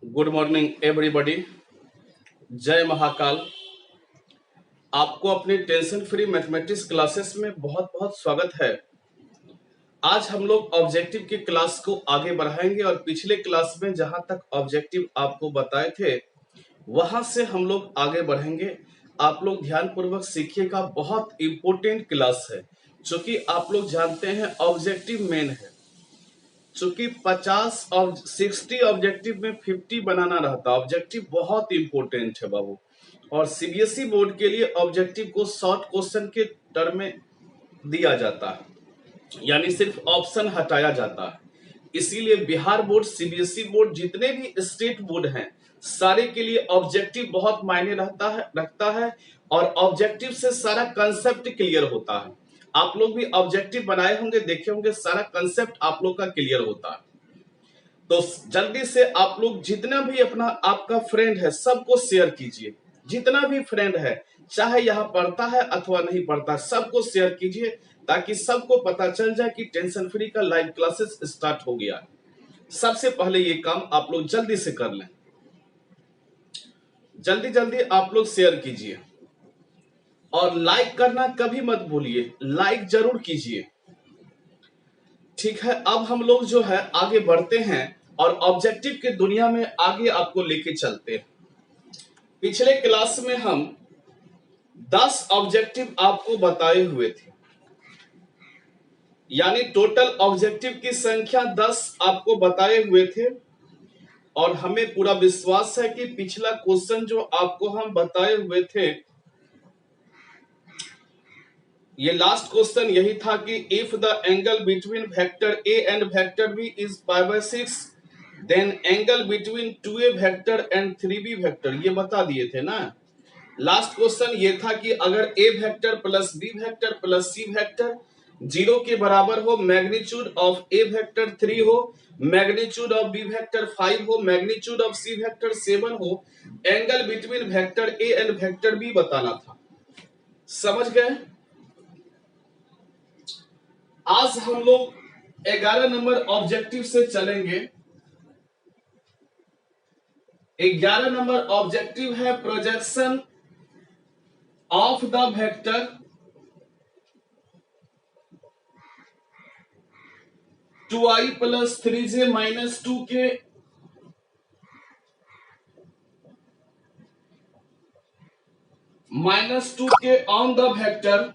Good morning everybody. जय महाकाल। आपको अपनी टेंशन फ्री मैथमेटिक्स क्लासेस में बहुत बहुत स्वागत है। आज हम लोग ऑब्जेक्टिव की क्लास को आगे बढ़ाएंगे और पिछले क्लास में जहां तक ऑब्जेक्टिव आपको बताए थे वहां से हम लोग आगे बढ़ेंगे। आप लोग ध्यानपूर्वक सीखिएगा, बहुत इंपॉर्टेंट क्लास है। क्योंकि आप लोग जानते हैं ऑब्जेक्टिव मेन है। चूंकि 50 और 60 ऑब्जेक्टिव में 50 बनाना रहता है। ऑब्जेक्टिव बहुत इंपॉर्टेंट है बाबू। और सीबीएसई बोर्ड के लिए ऑब्जेक्टिव को शॉर्ट क्वेश्चन के टर्म में दिया जाता है, यानी सिर्फ ऑप्शन हटाया जाता है। इसीलिए बिहार बोर्ड, सीबीएसई बोर्ड, जितने भी स्टेट बोर्ड हैं, सारे के लिए ऑब्जेक्टिव बहुत मायने रखता है। और ऑब्जेक्टिव से सारा कंसेप्ट क्लियर होता है। आप लोग भी ऑब्जेक्टिव बनाए होंगे, देखे होंगे, सारा कंसेप्ट आप लोग का क्लियर होता है। तो जल्दी से आप लोग जितना भी अपना आपका फ्रेंड है सबको शेयर कीजिए। जितना भी फ्रेंड है, चाहे यहाँ पढ़ता है अथवा नहीं पढ़ता, सबको शेयर कीजिए ताकि सबको पता चल जाए कि टेंशन फ्री का लाइव क्लासेस स्टार्ट हो गया है। सबसे पहले ये काम आप लोग जल्दी से कर लें। जल्दी जल्दी आप लोग शेयर कीजिए और लाइक करना कभी मत भूलिए, लाइक जरूर कीजिए। ठीक है, अब हम लोग जो है आगे बढ़ते हैं और ऑब्जेक्टिव की दुनिया में आगे आपको लेके चलते हैं। पिछले क्लास में हम 10 ऑब्जेक्टिव आपको बताए हुए थे, यानी टोटल ऑब्जेक्टिव की संख्या 10 आपको बताए हुए थे। और हमें पूरा विश्वास है कि पिछला क्वेश्चन जो आपको हम बताए हुए थे, ये लास्ट क्वेश्चन यही था कि if the angle between vector A and vector B is π/6 then angle between 2a vector and 3b vector, ये बता दिए थे ना। लास्ट क्वेश्चन ये था कि अगर a vector plus b vector plus c vector 0 के बराबर हो, मैग्नीट्यूड ऑफ a वेक्टर 3 हो, मैग्नीट्यूड ऑफ b वेक्टर 5 हो, मैग्नीट्यूड ऑफ c वेक्टर 7 हो, angle between vector a and vector b बताना था। समझ गए? आज हम लोग 11 नंबर ऑब्जेक्टिव से चलेंगे। 11 नंबर ऑब्जेक्टिव है projection of the vector to i plus 3j minus 2 k on the vector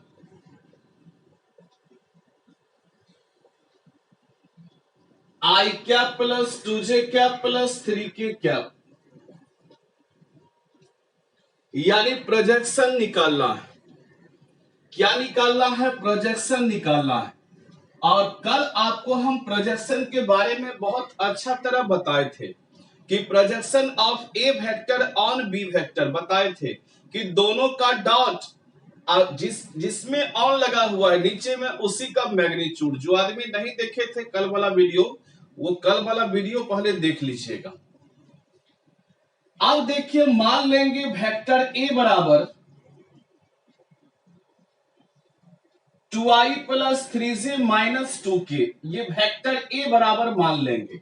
i cap plus 2j cap plus 3k cap, यानी प्रोजेक्शन निकालना है। क्या निकालना है? प्रोजेक्शन निकालना है। और कल आपको हम प्रोजेक्शन के बारे में बहुत अच्छा तरह बताए थे कि projection of A vector on B vector बताए थे कि दोनों का डॉट जिसमें ऑन लगा हुआ है नीचे में उसी का मैग्नीट्यूड। जो आदमी नहीं देखे थे कल वाला वीडियो, वो कल वाला वीडियो पहले देख लीजिएगा। अब देखिए, मान लेंगे वेक्टर ए बराबर 2i plus 3j minus 2k, ये वेक्टर ए बराबर मान लेंगे।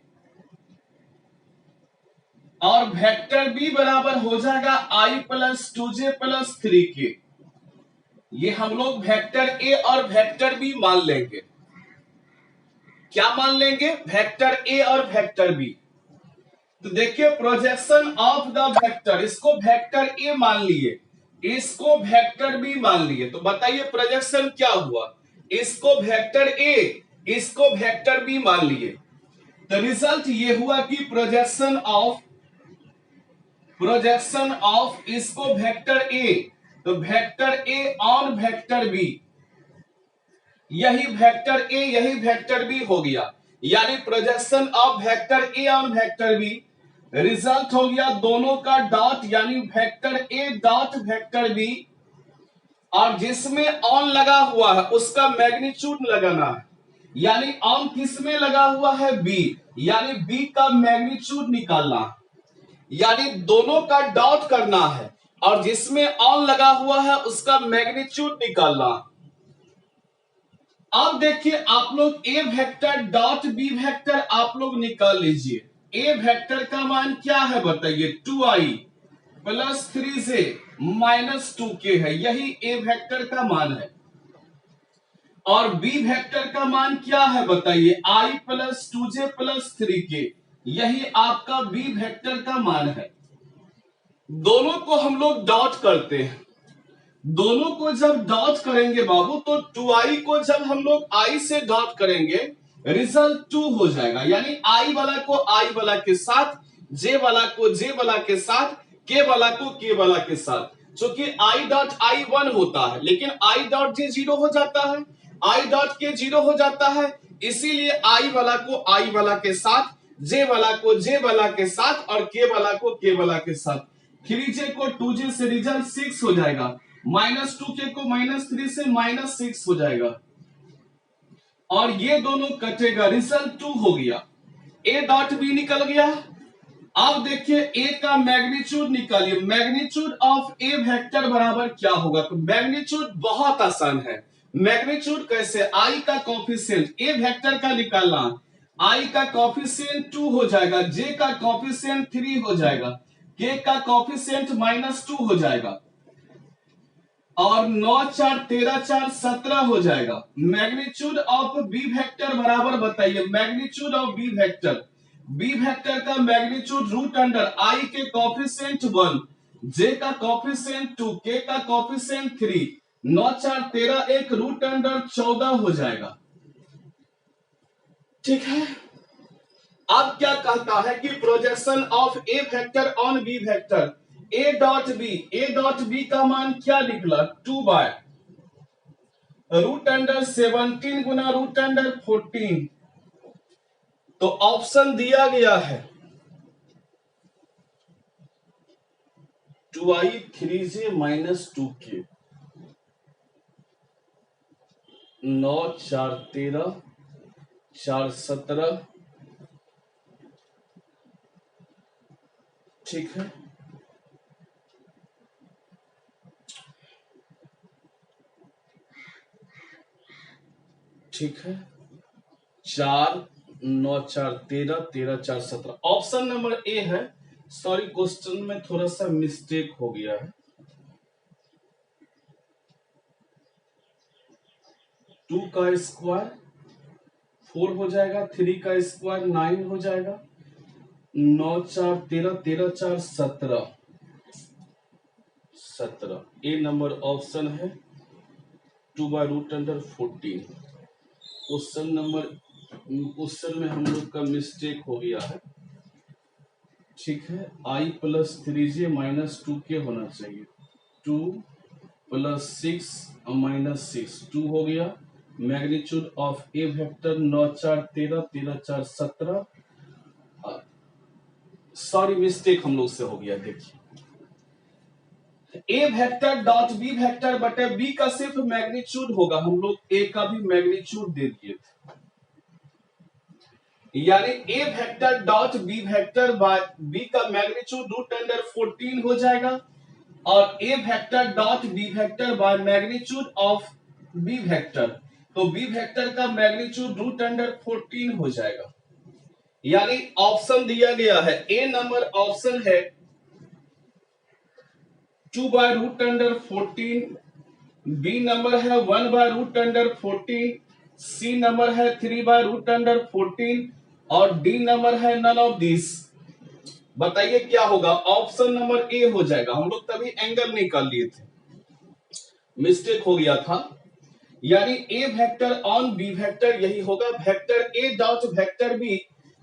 और वेक्टर बी बराबर हो जाएगा i plus 2j plus 3k। ये हम लोग वेक्टर ए और वेक्टर बी मान लेंगे। क्या मान लेंगे? वेक्टर ए और वेक्टर बी। तो देखिए, प्रोजेक्शन ऑफ द वेक्टर, इसको वेक्टर ए मान लिए, इसको वेक्टर बी मान लिए। तो बताइए प्रोजेक्शन क्या हुआ? इसको वेक्टर ए, इसको वेक्टर बी मान लिए। तो रिजल्ट ये हुआ कि प्रोजेक्शन ऑफ इसको वेक्टर ए, तो vector A on vector B, यही वेक्टर ए यही वेक्टर बी हो गया। यानी projection of vector A on vector B, result हो गया दोनों का डॉट, यानी vector A dot vector B, और जिसमें ऑन लगा हुआ है उसका मैग्नीट्यूड लगाना है। यानी ऑन किस में लगा हुआ है? बी, यानी बी का मैग्नीट्यूड निकालना है। यानी दोनों का डॉट करना है और जिसमें ऑन लगा हुआ है उसका मैग्नीट्यूड निकालना है। अब देखिए, आप लोग A vector dot B vector आप लोग निकाल लीजिए। ए वेक्टर का मान क्या है बताइए, 2i plus 3j minus 2k है, यही ए वेक्टर का मान है। और बी वेक्टर का मान क्या है बताइए, i plus 2j plus 3k, यही आपका बी वेक्टर का मान है। दोनों को हम लोग डॉट करते हैं, दोनों को जब डॉट करेंगे बाबू तो 2i को जब हम लोग i से डॉट करेंगे रिजल्ट 2 हो जाएगा, यानी i वाला को i वाला के साथ, j वाला को j वाला के साथ, k वाला को k वाला के साथ। क्योंकि i डॉट i 1 होता है लेकिन i डॉट j 0 हो जाता है, i डॉट k 0 हो जाता है, इसीलिए i वाला को i वाला के साथ, j वाला को j वाला के साथ और k वाला को k वाला के साथ। 3j को 2j से रिजल्ट 6 हो जाएगा, माइनस 2k को माइनस 3 से माइनस 6 हो जाएगा और ये दोनों कटेगा, रिजल्ट 2 हो गया। ए डॉट बी निकल गया। अब देखिए ए का मैग्नीट्यूड निकालिए, मैग्नीट्यूड ऑफ ए वेक्टर बराबर क्या होगा, तो मैग्नीट्यूड बहुत आसान है। मैग्नीट्यूड कैसे, आई का कॉफिशिएंट ए वेक्टर का निकालना, आई का कॉफिशिएंट 2 हो जाएगा, जे का कॉफिशिएंट 3 हो जाएगा, के का कॉफिशिएंट माइनस 2 हो जाएगा और 9 4 13 4 17 हो जाएगा। मैग्नीट्यूड ऑफ बी वेक्टर बराबर बताइए, magnitude of B vector, B vector का मैग्नीट्यूड रूट अंडर आई के कॉफिशिएंट 1, जे का कॉफिशिएंट 2, के का कॉफिशिएंट 3, 9 4 13 1 रूट अंडर 14 हो जाएगा। ठीक है। अब क्या कहता है कि projection of A vector on B vector, A dot B, A dot B का मान क्या निकला, 2 बाय रूट अंडर 17 गुना रूट अंडर 14। तो ऑप्शन दिया गया है 2i 3j माइनस 2k, 9 4 13 4 17। ठीक है, ठीक है, 4 9 4 13 13 4 17 ऑप्शन नंबर ए है। सॉरी क्वेश्चन में थोड़ा सा मिस्टेक हो गया है, 2 का स्क्वायर 4 हो जाएगा, 3 का स्क्वायर 9 हो जाएगा, 9 4 13 13 4 17 17। ए नंबर ऑप्शन है 2 बाय रूट अंडर 14। क्वेश्चन में हम लोग का मिस्टेक हो गया है। ठीक है, i plus 3j minus 2k होना चाहिए, 2 प्लस 6 माइनस 6 2 हो गया। Magnitude of A vector 9 4 13 13 4 17। Sorry mistake हम लोग से हो गया। देखिए ए वेक्टर डॉट बी वेक्टर बटे बी का सिर्फ मैग्नीट्यूड होगा, हम लोग ए का भी मैग्नीट्यूड दे दिए थे, यानी A vector dot B vector by B का मैग्नीट्यूड रूट अंडर 14 हो जाएगा और A vector dot B vector by magnitude of B vector, तो बी वेक्टर का मैग्नीट्यूड रूट अंडर 14 हो जाएगा। यानी ऑप्शन दिया गया है, ए नंबर ऑप्शन है 2 by root under 14, B number है 1 by root under 14, C number है 3 बाय रूट अंडर 14 और डी नंबर है नन ऑफ दिस। बताइए क्या होगा, ऑप्शन नंबर ए हो जाएगा। हम लोग तभी एंगल निकाल लिए थे, मिस्टेक हो गया था। यानी A vector on B vector यही होगा, vector A dot vector B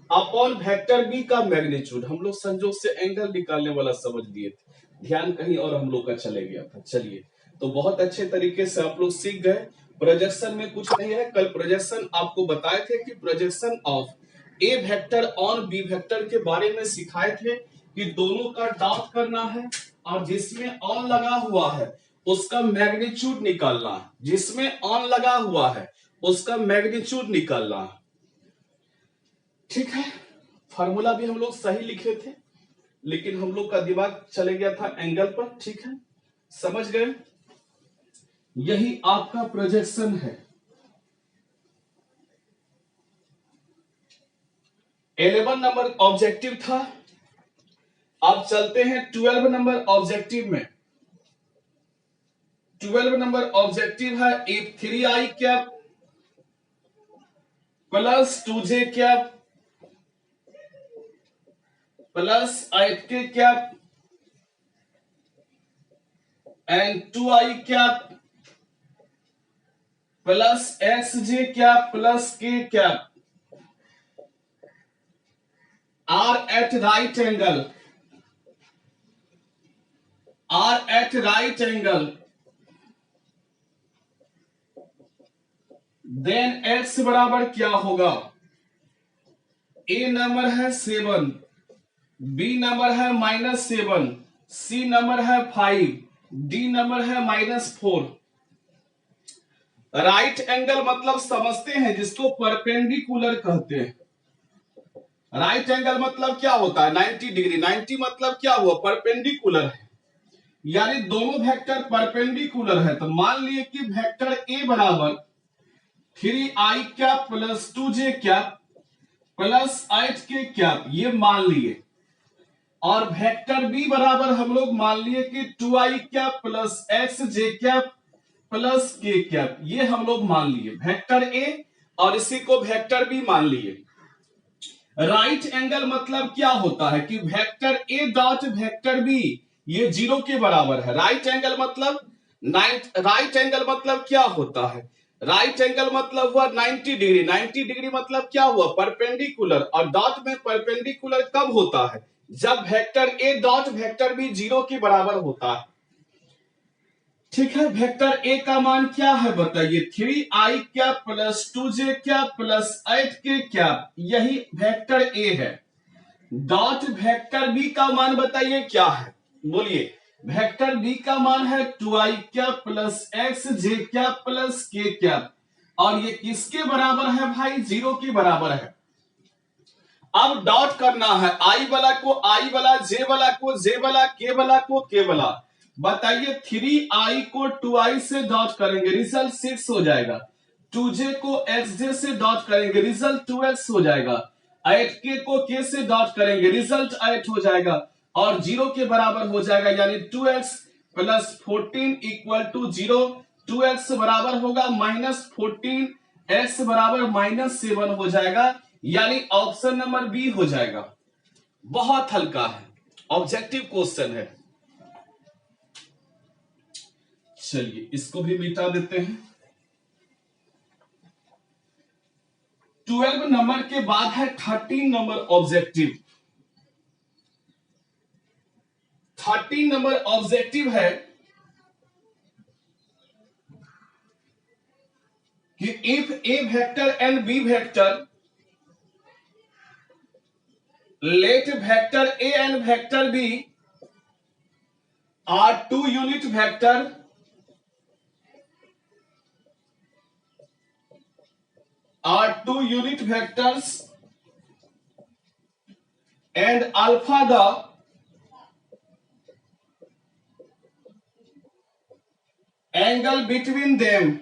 upon vector B का मैग्नीट्यूड। हम लोग संजोग से एंगल निकालने वाला समझ लिए थे, ध्यान कहीं और हम लोग का चले गया था। चलिए, तो बहुत अच्छे तरीके से आप लोग सीख गए। प्रोजेक्शन में कुछ नहीं है, कल प्रोजेक्शन आपको बताए थे कि projection of A vector on B vector के बारे में सिखाए थे कि दोनों का डॉट करना है और जिसमें ऑन लगा हुआ है उसका मैग्नीट्यूड निकालना है, जिसमें ऑन लगा हुआ है उसका मैग्नीट्यूड निकालना है। ठीक है, फार्मूला भी हम लोग सही लिखे थे लेकिन हम लोग का दिमाग चले गया था एंगल पर। ठीक है, समझ गए, यही आपका प्रोजेक्शन है। 11 नंबर ऑब्जेक्टिव था। अब चलते हैं 12 नंबर ऑब्जेक्टिव में। 12 नंबर ऑब्जेक्टिव है if 3i cap plus 2j cap plus 8k cap and 2i cap plus xj cap plus k cap are at right angle then x बराबर क्या होगा। ए नंबर है 7, बी नंबर है -7, सी number है 5, D number है -4। Right angle मतलब समझते हैं जिसको परपेंडिकुलर कहते हैं। राइट एंगल मतलब क्या होता है 90 डिग्री। 90 मतलब क्या हुआ परपेंडिकुलर है, यानी दोनों वेक्टर परपेंडिकुलर है। तो मान लिए कि वेक्टर ए बराबर 3i cap plus 2j cap plus 8k cap, ये मान लिए। और वेक्टर बी बराबर हम लोग मान लिए कि 2i cap plus xj cap plus k cap, ये हम लोग मान लिए वेक्टर ए, और इसी को वेक्टर बी मान लिए। राइट एंगल मतलब क्या होता है कि vector A dot vector B ये 0 के बराबर है। राइट एंगल मतलब राइट एंगल मतलब क्या होता है, राइट एंगल मतलब हुआ 90 डिग्री। 90 डिग्री मतलब क्या हुआ परपेंडिकुलर, और डॉट में परपेंडिकुलर कब होता है जब vector A dot vector B 0 के बराबर होता है। ठीक है, वेक्टर ए का मान क्या है बताइए 3i cap plus 2j cap plus 8k cap, यही वेक्टर ए है। डॉट वेक्टर बी का मान बताइए क्या है, बोलिए। वेक्टर बी का मान है 2i cap plus xj cap plus k cap, और ये किसके बराबर है भाई 0 के बराबर है। अब डॉट करना है आई वाला को आई वाला, जे वाला को जे वाला, के वाला को के वाला। बताइए 3i को 2i से डॉट करेंगे रिजल्ट 6 हो जाएगा। 2j को xj से डॉट करेंगे रिजल्ट 2x हो जाएगा। 8k को k से डॉट करेंगे रिजल्ट 8 हो जाएगा, और 0 के बराबर हो जाएगा, यानी 2x plus 14 equal to 0। 2x बराबर होगा -14, x बराबर -7 हो जाएगा, यानी ऑप्शन नंबर बी हो जाएगा। बहुत हल्का है, ऑब्जेक्टिव क्वेश्चन है। चलिए इसको भी मिटा देते हैं। 12 नंबर के बाद है 13 नंबर ऑब्जेक्टिव। 13 नंबर ऑब्जेक्टिव है कि if A vector and B vector, let vector a and vector b are two unit vector vectors and alpha the angle between them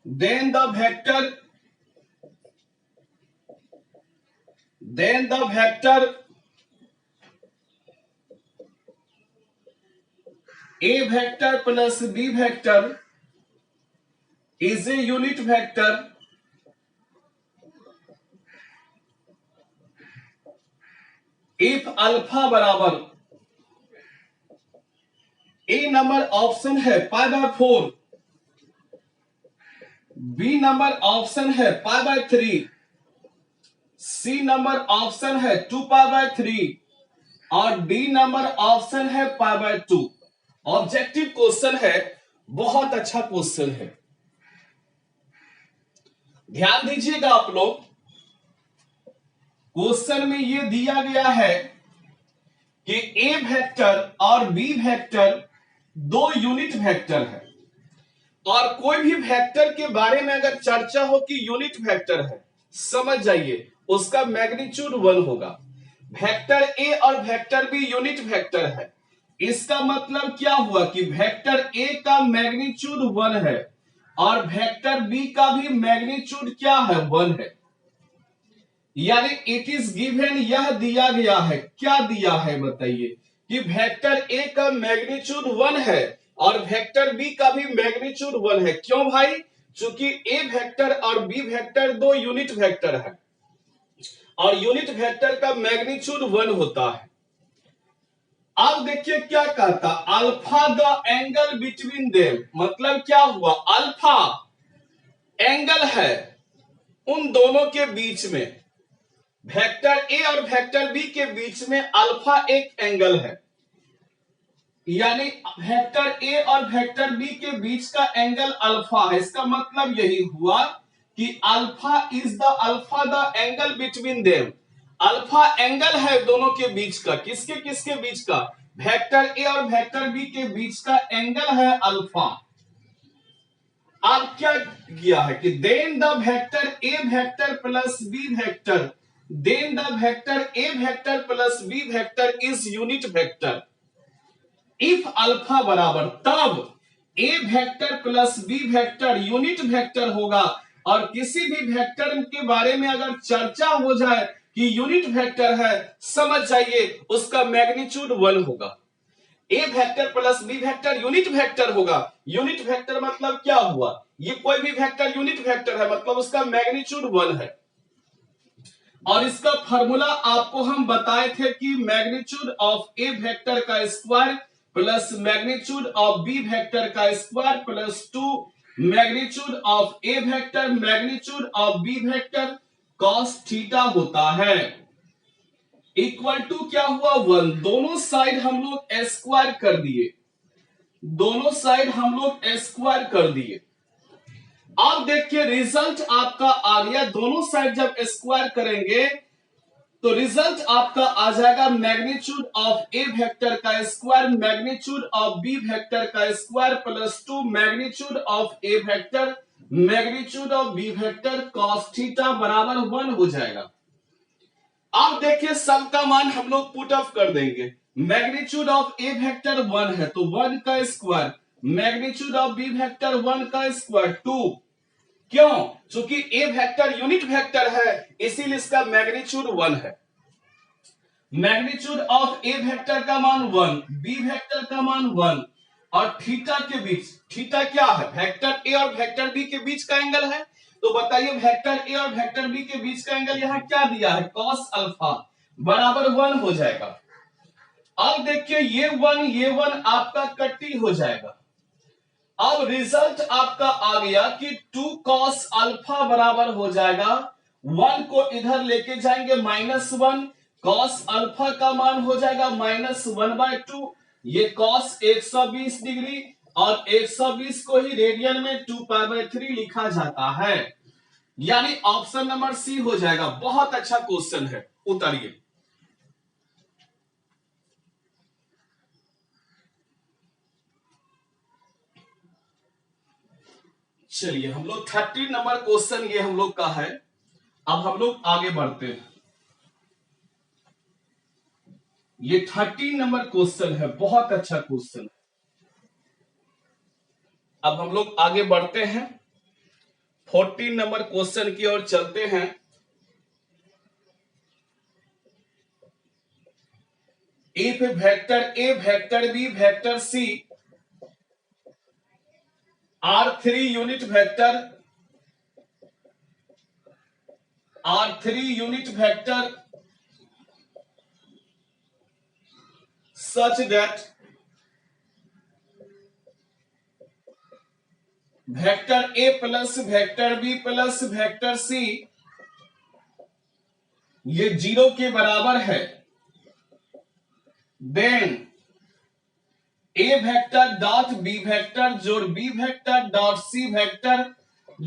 then the vector a vector plus b vector is a unit vector if alpha बराबर, ए number option है π/4, B number option है π/3, सी number option है 2π/3, और D number option है π/2। Objective question है, बहुत अच्छा question है, ध्यान दीजिएगा आप लोग। क्वेश्चन में यह दिया गया है कि ए वेक्टर और बी वेक्टर दो यूनिट वेक्टर है, और कोई भी वेक्टर के बारे में अगर चर्चा हो कि यूनिट वेक्टर है, समझ जाइए उसका मैग्नीट्यूड 1 होगा। वेक्टर ए और वेक्टर बी यूनिट वेक्टर है, इसका मतलब क्या हुआ कि वेक्टर ए का मैग्नीट्यूड 1 है और वेक्टर बी का भी मैग्नीट्यूड क्या है, 1 है। यानी इट इज गिवन, यह दिया गया है। क्या दिया है बताइए, कि वेक्टर ए का मैग्नीट्यूड 1 है और वेक्टर बी का भी मैग्नीट्यूड 1 है। क्यों भाई? चूंकि ए वेक्टर और बी वेक्टर दो यूनिट वेक्टर है और यूनिट वेक्टर का मैग्नीट्यूड 1 होता है। अब देखिए क्या कहता, alpha the angle between them, मतलब क्या हुआ, अल्फा एंगल है उन दोनों के बीच में, वेक्टर ए और वेक्टर बी के बीच में अल्फा एक एंगल है। यानी वेक्टर ए और वेक्टर बी के बीच का एंगल अल्फा है। इसका मतलब यही हुआ कि alpha is the angle between them. Alpha angle है दोनों के बीच का। किसके किसके बीच का? वेक्टर ए और वेक्टर बी के बीच का एंगल है अल्फा। अब क्या किया है कि then the vector A vector plus B vector, then the vector A vector plus B vector is unit vector if alpha बराबर, तब A vector plus B vector unit vector होगा। और किसी भी वेक्टर के बारे में अगर चर्चा हो जाए कि यूनिट वेक्टर है, समझ जाइए उसका मैग्नीट्यूड 1 होगा। A vector plus B vector unit vector होगा। यूनिट वेक्टर मतलब क्या हुआ, ये कोई भी वेक्टर यूनिट वेक्टर है, मतलब उसका मैग्नीट्यूड 1 है। और इसका फॉर्मूला आपको हम बताए थे कि मैग्नीट्यूड ऑफ ए वेक्टर का square plus magnitude of B vector का square plus 2 magnitude of A vector magnitude of B vector cos theta होता है, इक्वल टू क्या हुआ, 1। दोनों साइड हम लोग स्क्वायर कर दिए, दोनों साइड हम लोग स्क्वायर कर दिए। अब देखिए रिजल्ट आपका आ गया, दोनों साइड जब स्क्वायर करेंगे तो रिजल्ट आपका आ जाएगा मैग्नीट्यूड ऑफ ए वेक्टर का square magnitude of B vector का square plus 2 magnitude of A vector magnitude of B vector cos theta बराबर 1 हो जाएगा। अब देखिए सब का मान हम लोग पुट ऑफ कर देंगे। मैग्नीट्यूड ऑफ ए वेक्टर 1 है तो 1 का square, magnitude of B vector 1 का स्क्वायर 2। क्यों? क्योंकि ए वेक्टर यूनिट वेक्टर है इसीलिए इसका मैग्नीट्यूड 1 है। मैग्नीट्यूड ऑफ ए वेक्टर का मान 1, बी वेक्टर का मान 1 और थीटा के बीच, थीटा क्या है, वेक्टर ए और वेक्टर बी के बीच का एंगल है। तो बताइए वेक्टर ए और वेक्टर बी के बीच का एंगल यहां क्या दिया है, कॉस अल्फा बराबर 1 हो जाएगा। अब देखिए ये 1 आपका कट्टी हो जाएगा। अब रिजल्ट आपका आ गया कि 2 कॉस अल्फा बराबर हो जाएगा, 1 को इधर लेके जाएंगे -1, कॉस अल्फा का मान हो जाएगा -1/2। ये कॉस 120 डिग्री और 120 को ही रेडियन में 2π/3 लिखा जाता है। यानी ऑप्शन नंबर सी हो जाएगा। बहुत अच्छा क्वेश्चन है, उतारिए। चलिए हम लोग 30 नंबर क्वेश्चन ये हम लोग का है। अब हम लोग आगे बढ़ते हैं। ये 30 नंबर क्वेश्चन है, बहुत अच्छा क्वेश्चन है। अब हम लोग आगे बढ़ते हैं, 14 नंबर क्वेश्चन की ओर चलते हैं। If vector A vector B vector C are 3 unit vector such that vector A plus vector B plus vector C ये 0 के बराबर है, then A vector dot B vector जोड़ B vector dot C vector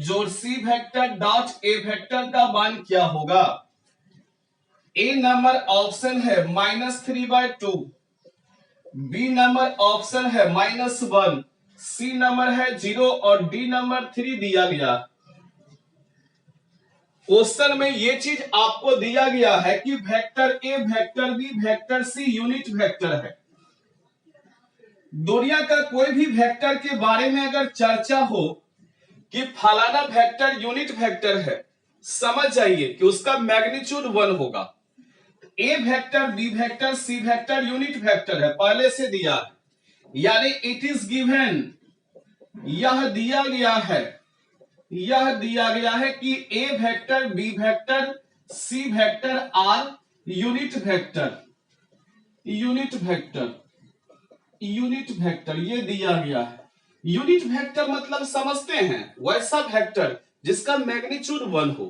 जोड़ C vector dot A vector का मान क्या होगा। ए नंबर ऑप्शन है -3/2, बी नंबर ऑप्शन है -1, सी नंबर है 0 और डी नंबर 3 दिया गया। क्वेश्चन में ये चीज आपको दिया गया है कि vector A vector B vector C unit vector है। दुनिया का कोई भी वेक्टर के बारे में अगर चर्चा हो कि फलाना वेक्टर यूनिट वेक्टर है, समझ जाइए कि उसका मैग्नीट्यूड 1 होगा। A vector, B vector, C vector unit vector है, पहले से दिया है, यानी इट इज गिवन, यह दिया गया है, यह दिया गया है कि A vector, B vector, C vector are unit vector, unit vector, unit vector, ये दिया गया है। यूनिट वेक्टर मतलब समझते हैं, वैसा वेक्टर जिसका मैग्नीट्यूड 1 हो।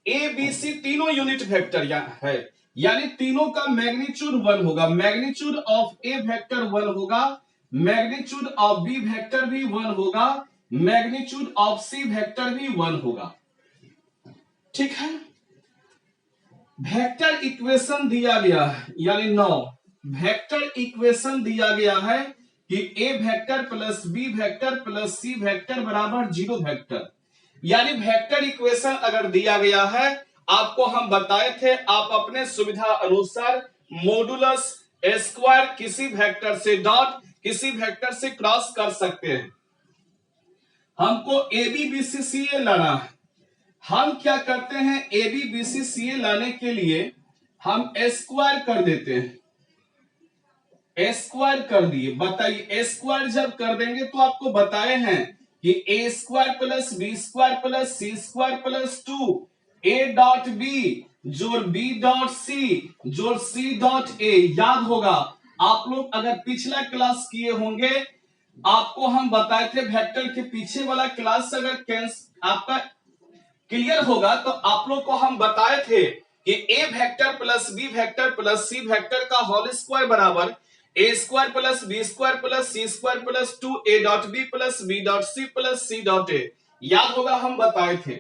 ए बी सी तीनों यूनिट वेक्टर है, यानी तीनों का मैग्नीट्यूड 1 होगा। मैग्नीट्यूड ऑफ ए वेक्टर 1 होगा, मैग्नीट्यूड ऑफ बी वेक्टर भी 1 होगा, मैग्नीट्यूड ऑफ सी वेक्टर भी 1 होगा। ठीक है। वेक्टर इक्वेशन दिया गया है, यानी 9 वेक्टर इक्वेशन दिया गया है कि A vector plus B vector plus C vector बराबर 0 वेक्टर। यानी वेक्टर इक्वेशन अगर दिया गया है, आपको हम बताए थे, आप अपने सुविधा अनुसार मॉडुलस स्क्वायर किसी वेक्टर से डॉट, किसी वेक्टर से क्रॉस कर सकते हैं। हमको ए बी बी सी सी ए लाना है, हम क्या करते हैं, ए बी बी सी सी ए लाने के लिए हम स्क्वायर कर देते हैं, स्क्वायर कर दिए। बताइए स्क्वायर जब कर देंगे तो आपको बताए हैं कि A square plus B square plus C square plus 2 A dot B जोड़ बी डॉट सी जोड़ सी डॉट ए। याद होगा, आप लोग अगर पिछला क्लास किए होंगे, आपको हम बताए थे वेक्टर के पीछे वाला क्लास अगर आपका क्लियर होगा तो आप लोग को हम बताए थे कि A vector plus B vector plus C vector का होल स्क्वायर बराबर A square plus B square plus C square plus 2 A dot B plus B dot C plus C dot A. याद होगा, हम बताए थे।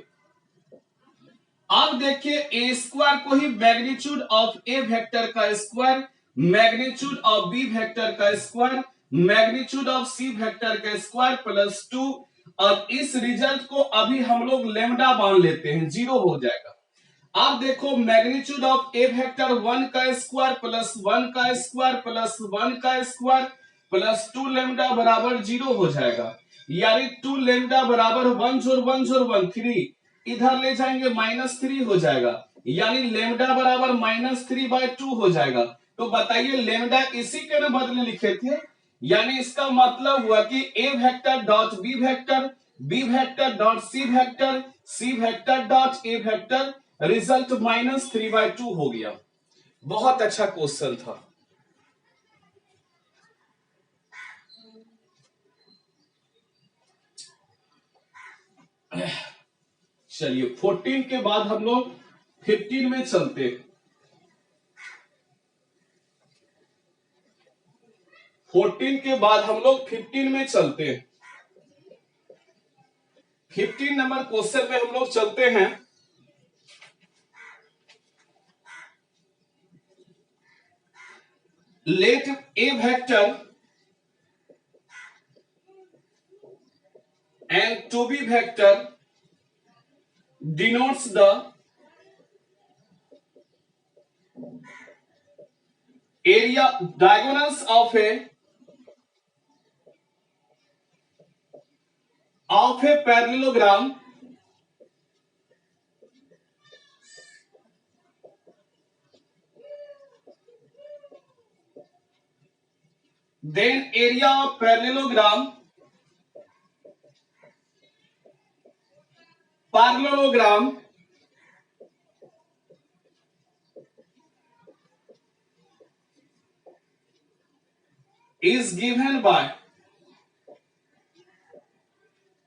अब देखिए, ए स्क्वायर को ही मैग्नीट्यूड ऑफ ए वेक्टर का square, magnitude of B vector का square, magnitude of C vector का स्क्वायर प्लस 2, और इस रिजल्ट को अभी हम लोग लेमडा मान लेते हैं, 0 हो जाएगा। अब देखो, मैग्नीट्यूड ऑफ ए वेक्टर 1 का स्क्वायर प्लस 1 का स्क्वायर प्लस 1 का स्क्वायर प्लस 2 लेमडा बराबर 0 हो जाएगा। यानी 2 लेमडा बराबर 1 जोड़ 1 जोड़ 1 3, इधर ले जाएंगे -3 हो जाएगा, यानी लेमडा बराबर -3/2 हो जाएगा। तो बताइए, लेमडा इसी के न बदले लिखे थे, यानी इसका मतलब हुआ कि A vector dot B vector, B vector dot C vector, C vector dot A vector, result -3/2 हो गया। बहुत अच्छा क्वेश्चन था। चलिए 14 के बाद हम लोग 15 में चलते। 14 के बाद हम लोग 15 में चलते हैं। 15 नंबर क्वेश्चन में हम लोग चलते हैं। Let A vector and 2b vector denotes the area diagonals of a parallelogram then area of parallelogram is given by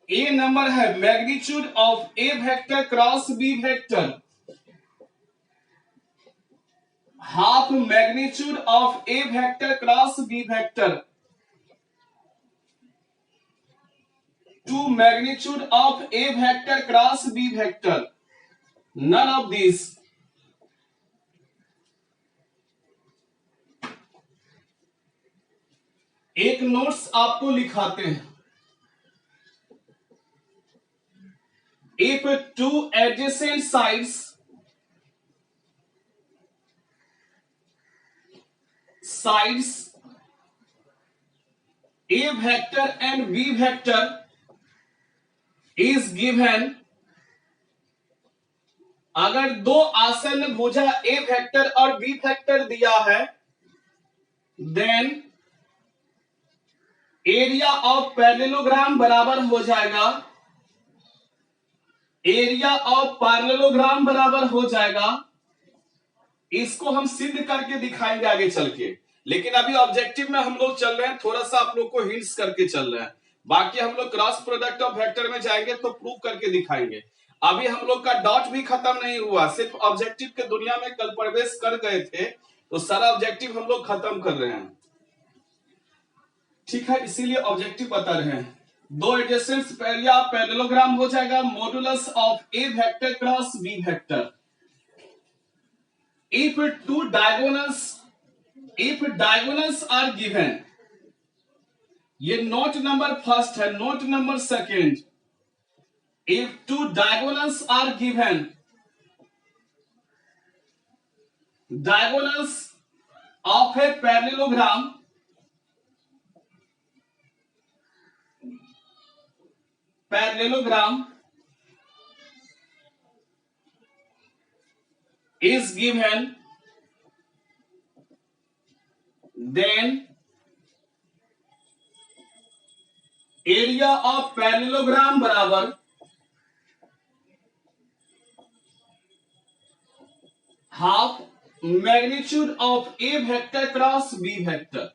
a number है magnitude of A vector cross B vector, half magnitude of A vector cross B vector, 2 magnitude of a vector cross b vector, none of these। एक notes आपको लिखाते हैं। If 2 adjacent sides A vector and B vector is given, अगर दो आसन्न भुजा A vector और B vector दिया है, देन एरिया ऑफ पैरेललोग्राम बराबर हो जाएगा, एरिया ऑफ पैरेललोग्राम बराबर हो जाएगा, इसको हम सिद्ध करके दिखाएंगे आगे चल के, लेकिन अभी ऑब्जेक्टिव में हम लोग चल रहे हैं, थोड़ा सा आप लोग को हिंट्स करके चल रहे हैं, बाकी हम लोग क्रॉस प्रोडक्ट ऑफ वेक्टर में जाएंगे तो प्रूव करके दिखाएंगे। अभी हम लोग का डॉट भी खत्म नहीं हुआ, सिर्फ ऑब्जेक्टिव के दुनिया में कल प्रवेश कर गए थे, तो सारा ऑब्जेक्टिव हम लोग खत्म कर रहे हैं, ठीक है, इसीलिए ऑब्जेक्टिव बता रहे हैं। दो एडजेसेंट एरिया पैरेललोग्राम हो जाएगा modulus of A vector cross B vector. If diagonals are given, ये नोट नंबर फर्स्ट है, note number second, if two diagonals are given, diagonals of a parallelogram is given, then area of parallelogram बराबर half magnitude of A vector cross B vector.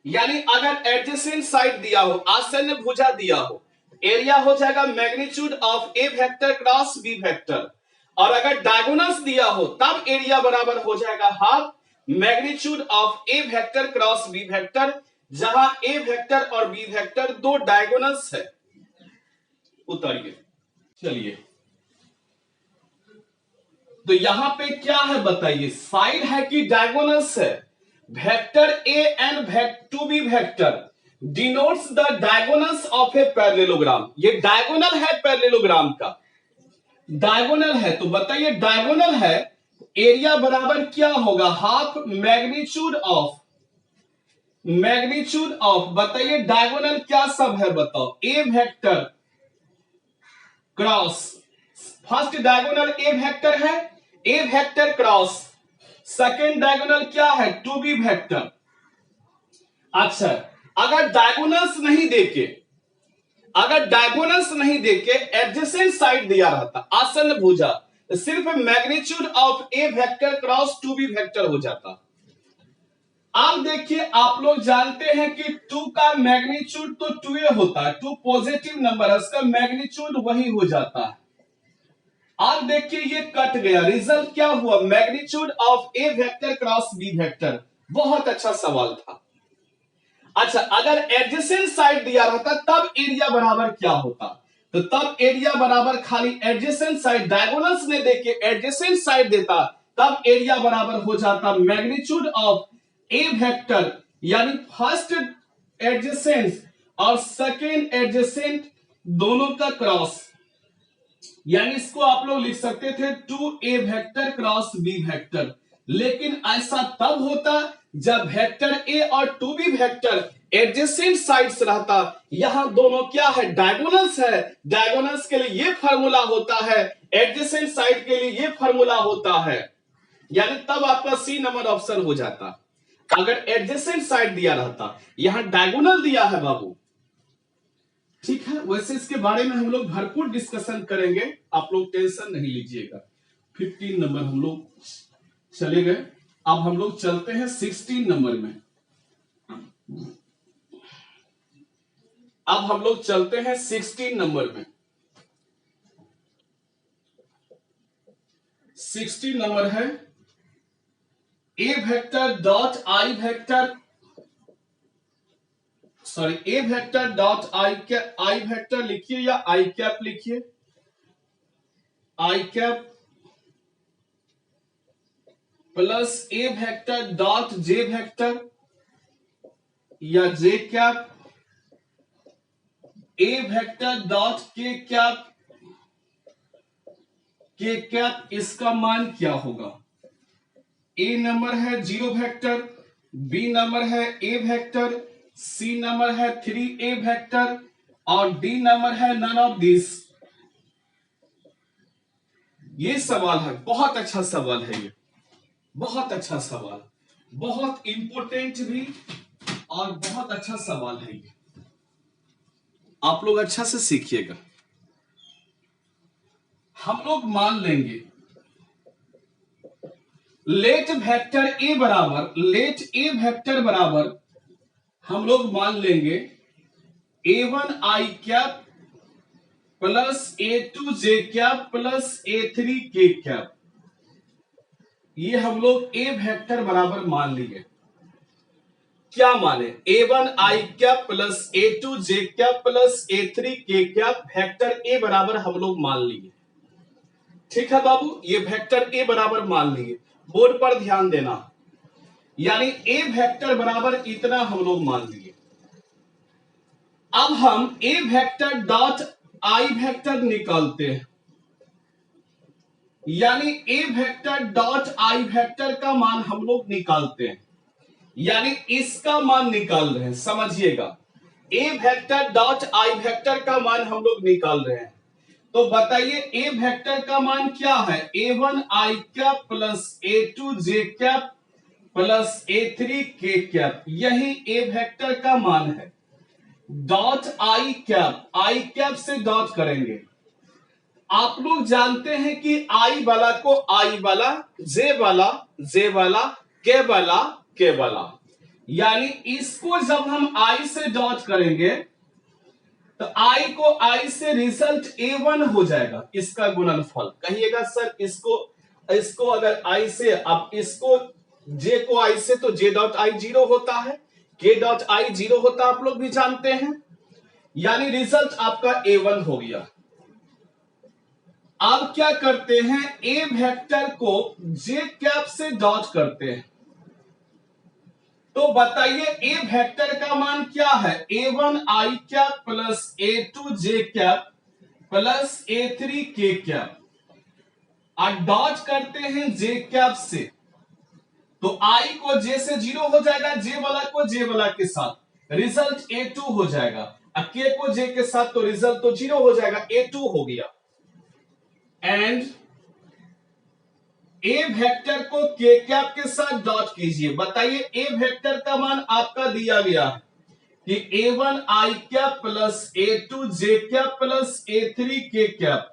यानी अगर adjacent side दिया हो, आसन्न भुजा दिया हो, एरिया हो जाएगा magnitude of A vector cross B vector, और अगर डायगोनल्स दिया हो तब एरिया बराबर हो जाएगा half magnitude of A vector cross B vector, जहां ए वेक्टर और बी वेक्टर दो डायगोनल्स है। उतारिए, चलिए, तो यहां पे क्या है बताइए, साइड है कि डायगोनल्स है? Vector A and two B vector denotes the diagonals of a parallelogram. ये डायगोनल है पैरेललोग्राम का, डायगोनल है, तो बताइए डायगोनल है, एरिया बराबर क्या होगा, हाफ मैग्नीट्यूड ऑफ, बताइए डायगोनल क्या सब है बताओ, A vector cross, first diagonal A vector है, A vector cross, second diagonal क्या है, टू बी वेक्टर। अच्छा, अगर डायगोनल्स नहीं देके एडजेसेंट साइड दिया रहता, आसन्न भुजा, तो सिर्फ magnitude of A vector cross two B vector हो जाता। अब देखिए, आप लोग जानते हैं कि 2 का मैग्नीट्यूड तो 2 होता है, 2 पॉजिटिव नंबर है, उसका मैग्नीट्यूड वही हो जाता है। अब देखिए ये कट गया, रिजल्ट क्या हुआ, magnitude of A vector cross B vector. बहुत अच्छा सवाल था। अच्छा, अगर एडजेसेंट साइड दिया रहता तब एरिया बराबर क्या होता, तो तब एरिया बराबर खाली एडजेसेंट साइड, डायगोनल्स ने देके एडजेसेंट साइड देता, तब एरिया बराबर हो जाता मैग्नीट्यूड ऑफ ए वेक्टर, यानी फर्स्ट एडजेसेंट और सेकेंड एडजेसेंट दोनों का क्रॉस, यानी इसको आप लोग लिख सकते थे 2a vector cross b vector. लेकिन ऐसा तब होता जब वेक्टर a और 2b वेक्टर एडजेसेंट साइड्स रहता, यहां दोनों क्या है, डायगोनल्स है, डायगोनल्स के लिए ये फार्मूला होता है, एडजेसेंट साइड के लिए ये फार्मूला होता है, यानी तब आपका सी नंबर ऑप्शन हो जाता अगर एडजेसेंट साइड दिया रहता। यहां डायगोनल दिया है बाबू, ठीक है। वैसे इसके बारे में हम लोग भरपूर डिस्कशन करेंगे, आप लोग टेंशन नहीं लीजिएगा। 15 नंबर हम लोग चले गए, अब हम लोग चलते हैं 16 नंबर में। अब हम लोग चलते हैं 16 नंबर में। 16 नंबर है A vector dot I vector, sorry A vector dot I vector लिखिए या आई कैप लिखिए, I cap plus A vector dot J vector या J cap, A vector dot K cap, इसका मान क्या होगा, ए नंबर है 0 वेक्टर, बी नंबर है ए वेक्टर, सी नंबर है 3a वेक्टर और डी नंबर है नन ऑफ दिस। ये सवाल है, बहुत अच्छा सवाल है ये, बहुत अच्छा सवाल, बहुत इंपॉर्टेंट भी और बहुत अच्छा सवाल है ये। आप लोग अच्छा से सीखिएगा। हम लोग मान लेंगे लेट वेक्टर बराबर हम लोग मान लेंगे a1 i cap plus a2 j cap plus a3 k cap. ये हम लोग ए वेक्टर बराबर मान लिए। क्या माने? a1 i cap plus a2 j cap plus a3 k cap vector A बराबर हम लोग मान लिए। ठीक है बाबू, ये वेक्टर ए बराबर मान लिए। बोर्ड पर ध्यान देना, यानी ए वेक्टर बराबर इतना हम लोग मान लिए। अब हम ए वेक्टर डॉट आई वेक्टर निकालते हैं, यानी A vector dot I vector का मान हम लोग निकालते हैं, यानी इसका मान निकाल रहे हैं। समझिएगा, ए वेक्टर डॉट आई वेक्टर का मान हम लोग निकाल रहे हैं। तो बताइए ए वेक्टर का मान क्या है? a1 i cap plus a2 j cap plus a3 k cap, यही ए वेक्टर का मान है। डॉट आई कैप से डॉट करेंगे। आप लोग जानते हैं कि आई वाला को आई वाला, जे वाला जे वाला, के वाला के वाला, यानी इसको जब हम आई से डॉट करेंगे तो आई को आई से रिजल्ट a1 हो जाएगा, इसका गुणनफल। कहिएगा सर इसको अगर आई से, अब इसको जे को आई से, तो जे डॉट आई 0 होता है, के डॉट आई 0 होता है, आप लोग भी जानते हैं, यानी रिजल्ट आपका a1 हो गया। अब क्या करते हैं, ए वेक्टर को जे कैप से डॉट करते हैं। तो बताइए ए वेक्टर का मान क्या है? a1 i cap plus a2 j cap plus a3 k cap, और डॉट करते हैं जे कैप से, तो i को j से 0 हो जाएगा, j वाला को j वाला के साथ, रिजल्ट a2 हो जाएगा, और k को j के साथ, तो रिजल्ट तो 0 हो जाएगा, a2 हो गया। एंड ए वेक्टर को के कैप के साथ डॉट कीजिए। बताइए ए वेक्टर का मान आपका दिया गया है कि a1 i cap plus a2 j cap plus a3 k cap,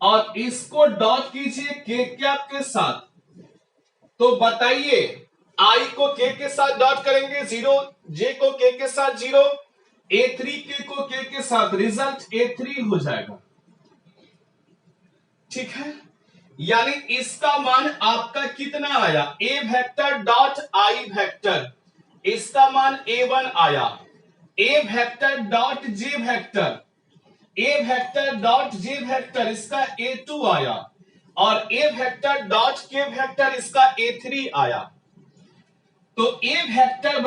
और इसको डॉट कीजिए के कैप के साथ। तो बताइए i को k के साथ डॉट करेंगे 0, j को k के साथ 0, a3 k को k के साथ, रिजल्ट a3 हो जाएगा। ठीक है, यानी इसका मान आपका कितना आया? ए वेक्टर डॉट आई वेक्टर, इसका मान a1 आया। ए vector dot J vector, A vector dot J vector, इसका a2 आया, और ए वेक्टर डॉट के वेक्टर, इसका a3 आया। तो ए वेक्टर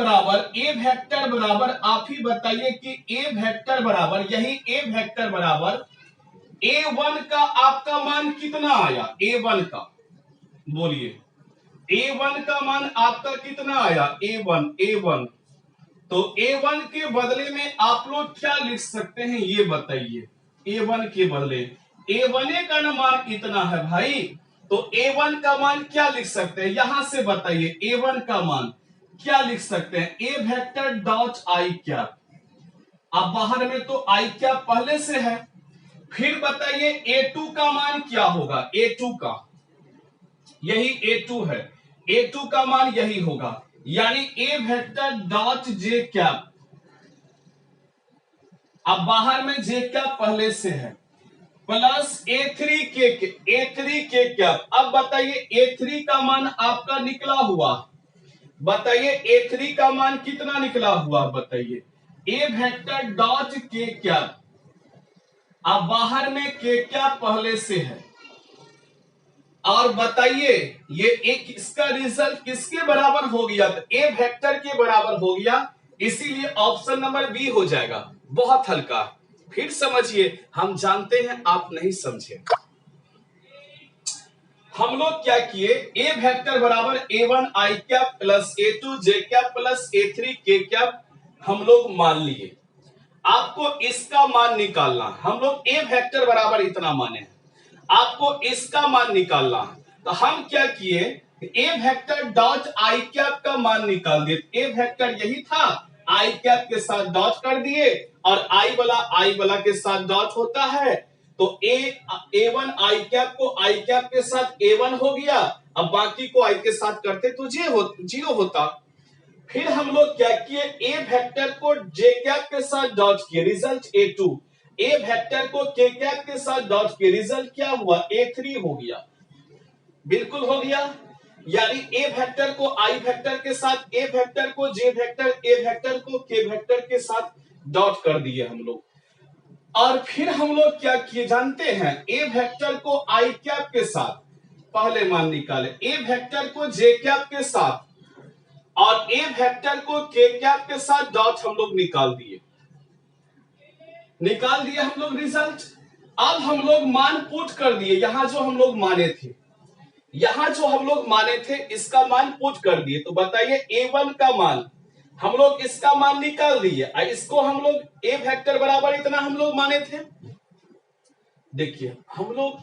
बराबर आप ही बताइए कि ए वेक्टर बराबर, यही ए वेक्टर बराबर a1 का आपका मान कितना आया? a1 का बोलिए, a1 का मान आपका कितना आया? a1। तो a1 के बदले में आप लोग क्या लिख सकते हैं ये बताइए। a1 के बदले a1 का मान इतना है भाई, तो a1 का मान क्या लिख सकते हैं? यहां से बताइए a1 का मान क्या लिख सकते हैं? A vector dot I cap, अब बाहर में तो आई कैप पहले से है। फिर बताइए a2 का मान क्या होगा? a2 का, यही a2 है, a2 का मान यही होगा, यानी A vector dot J cap, अब बाहर में जे कैप पहले से है, प्लस a3 के कैप। अब बताइए a3 का मान आपका निकला हुआ, बताइए a3 का मान कितना निकला हुआ? बताइए ए वेक्टर डॉट के कैप, अब बाहर में के क्या पहले से है, और बताइए ये एक, इसका रिजल्ट किसके बराबर हो गया? तो ए वेक्टर के बराबर हो गया, इसीलिए ऑप्शन नंबर बी हो जाएगा। बहुत हल्का, फिर समझिए, हम जानते हैं आप नहीं समझे। हम लोग क्या किए, ए वेक्टर बराबर a1 i cap plus a2 j cap plus a3 k cap, हम लोग मान लिए। आपको इसका मान निकालना है, हम लोग ए वेक्टर बराबर इतना माने हैं, आपको इसका मान निकालना है। तो हम क्या किए, ए वेक्टर डॉट आई कैप का मान निकाल दिए। ए वेक्टर यही था, आई कैप के साथ डॉट कर दिए, और आई वाला के साथ डॉट होता है, तो ए वन आई कैप को आई कैप के साथ ए वन हो गया, अब बाकी को आई के साथ करते तो जीरो होता। फिर हम लोग क्या किए, ए वेक्टर को जे कैप के साथ डॉट किए, रिजल्ट A2। ए वेक्टर को के कैप के साथ डॉट किए, रिजल्ट क्या हुआ, A3 हो गया। बिल्कुल हो गया। यानी ए वेक्टर को आई वेक्टर के साथ, ए वेक्टर को जे वेक्टर, ए वेक्टर को के वेक्टर के साथ डॉट कर दिए हम लोग। और फिर हम लोग क्या किए जानते हैं, ए वेक्टर को आई कैप के साथ पहले मान निकाले, ए वेक्टर को जे कैप के साथ और ए वेक्टर को के कैप के साथ डॉट हम लोग निकाल दिए हम लोग रिजल्ट। अब हम लोग मान पुट कर दिए, यहां जो हम लोग माने थे इसका मान पुट कर दिए। तो बताइए A1 का मान हम लोग इसका मान निकाल दिए, इसको हम लोग ए वेक्टर बराबर इतना हम लोग माने थे। देखिए हम लोग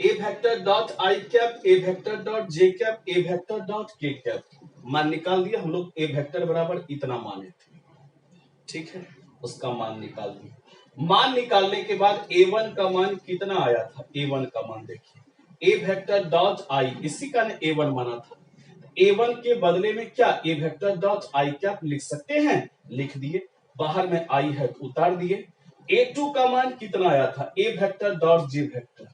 A vector dot I cap, A vector dot J cap, A vector dot K cap मान निकाल दिया। हम लोग ए वेक्टर बराबर इतना माने थे, ठीक है, उसका मान निकाल दिया। मान निकालने के बाद A1 का मान कितना आया था, A1 का मान देखिए, ए वेक्टर डॉट आई, इसी का ने A1 माना था। A1 के बदले में क्या ए वेक्टर डॉट आई कैप लिख सकते हैं, लिख दिए। बाहर में आई है तो उतार दिए। A2 का मान कितना आया था, ए वेक्टर डॉट जे वेक्टर,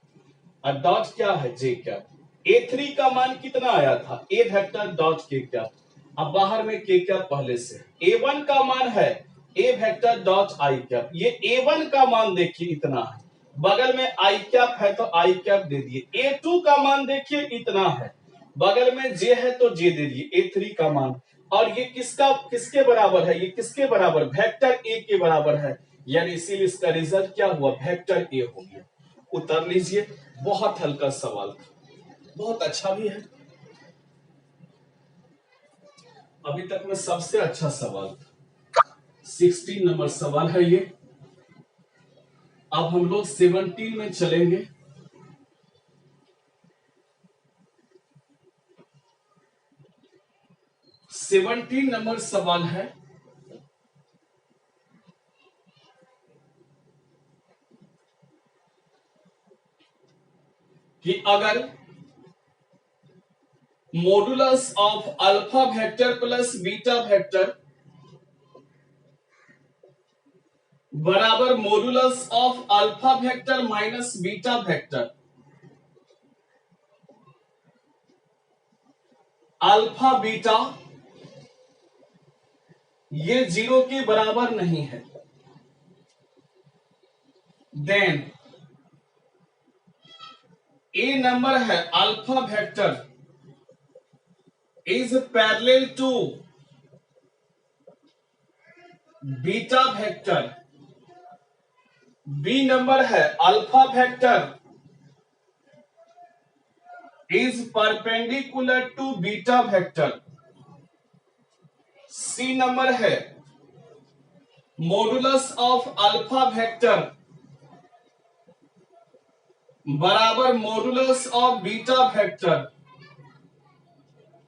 और डॉट क्या है जे कैप। A3 का मान कितना आया था, ए वेक्टर डॉट के कैप, अब बाहर में के कैप पहले से। A1 का मान है A vector dot I cap, ये A1 का मान देखिए इतना है, बगल में आई कैप है तो आई कैप दे दिए। A2 का मान देखिए इतना है, बगल में जे है तो जे दे दिए। A3 का मान, और ये किसके बराबर है, ये किसके बराबर, वेक्टर ए के बराबर है, यानी इसीलिए इसका रिजल्ट क्या हुआ, वेक्टर ए हो गया। उतर लीजिए, बहुत हल्का सवाल था, बहुत अच्छा भी है, अभी तक में सबसे अच्छा सवाल था। 16 नंबर सवाल है ये। अब हम लोग 17 में चलेंगे। सेवनटीन नंबर सवाल है, कि अगर modulus of alpha vector plus beta vector बराबर modulus of alpha vector minus beta vector, alpha beta ये 0 के बराबर नहीं है, देन ए नंबर है alpha vector is parallel to beta vector, B number है alpha vector is perpendicular to beta vector, C number है modulus of alpha vector बराबर modulus of beta vector,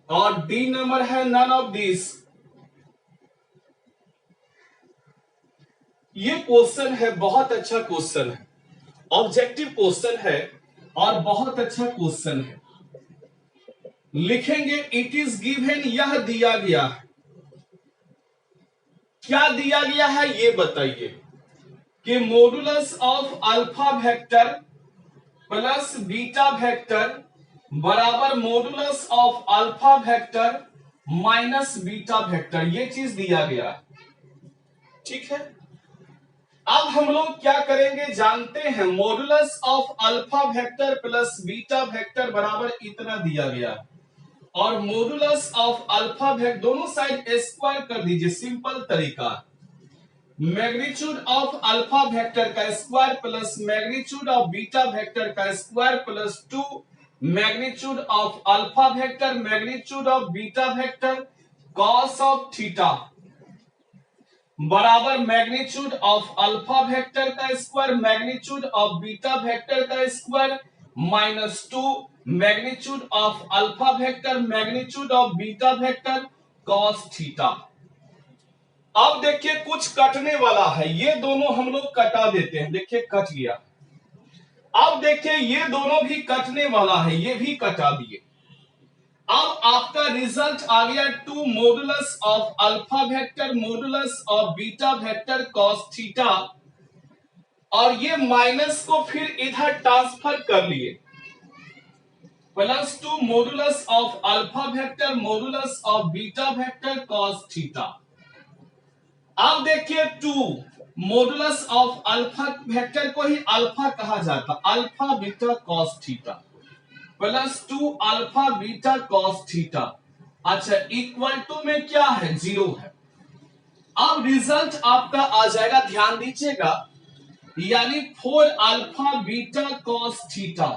और डी नंबर है none of this. ये question है, बहुत अच्छा question है, ऑब्जेक्टिव क्वेश्चन है और बहुत अच्छा क्वेश्चन है। लिखेंगे इट इज गिवन, यह दिया गया है। क्या दिया गया है ये बताइए, कि modulus of alpha vector plus beta vector बराबर modulus of alpha vector minus beta vector, ये चीज दिया गया है, ठीक है। अब हम लोग क्या करेंगे जानते हैं, modulus of alpha vector plus beta vector बराबर इतना दिया गया, और मॉडुलस ऑफ अल्फा वेक्टर दोनों साइड स्क्वायर कर दीजिए, सिंपल तरीका। मैग्नीट्यूड ऑफ अल्फा वेक्टर का square plus magnitude of beta vector का square plus 2 magnitude of alpha vector magnitude of beta vector cos of theta, बराबर मैग्नीट्यूड ऑफ अल्फा वेक्टर का square magnitude of beta vector का square -2 magnitude of alpha vector magnitude of beta vector cos theta. अब देखिए कुछ कटने वाला है, ये दोनों हम लोग कटा देते हैं, देखिए कट गया। अब देखिए ये दोनों भी कटने वाला है, ये भी कटा दिए। अब आपका रिजल्ट आ गया 2 modulus of alpha vector modulus of beta vector cos theta, और ये माइनस को फिर इधर ट्रांसफर कर लिए, +2 modulus of alpha vector modulus of beta vector cos theta. अब देखिए 2 मॉडुलस ऑफ अल्फा वेक्टर को ही अल्फा कहा जाता, alpha beta cos theta +2 alpha beta cos theta. अच्छा इक्वल टू में क्या है, 0 है। अब रिजल्ट आपका आ जाएगा, ध्यान दीजिएगा, यानी 4 अल्फा बीटा कॉस थीटा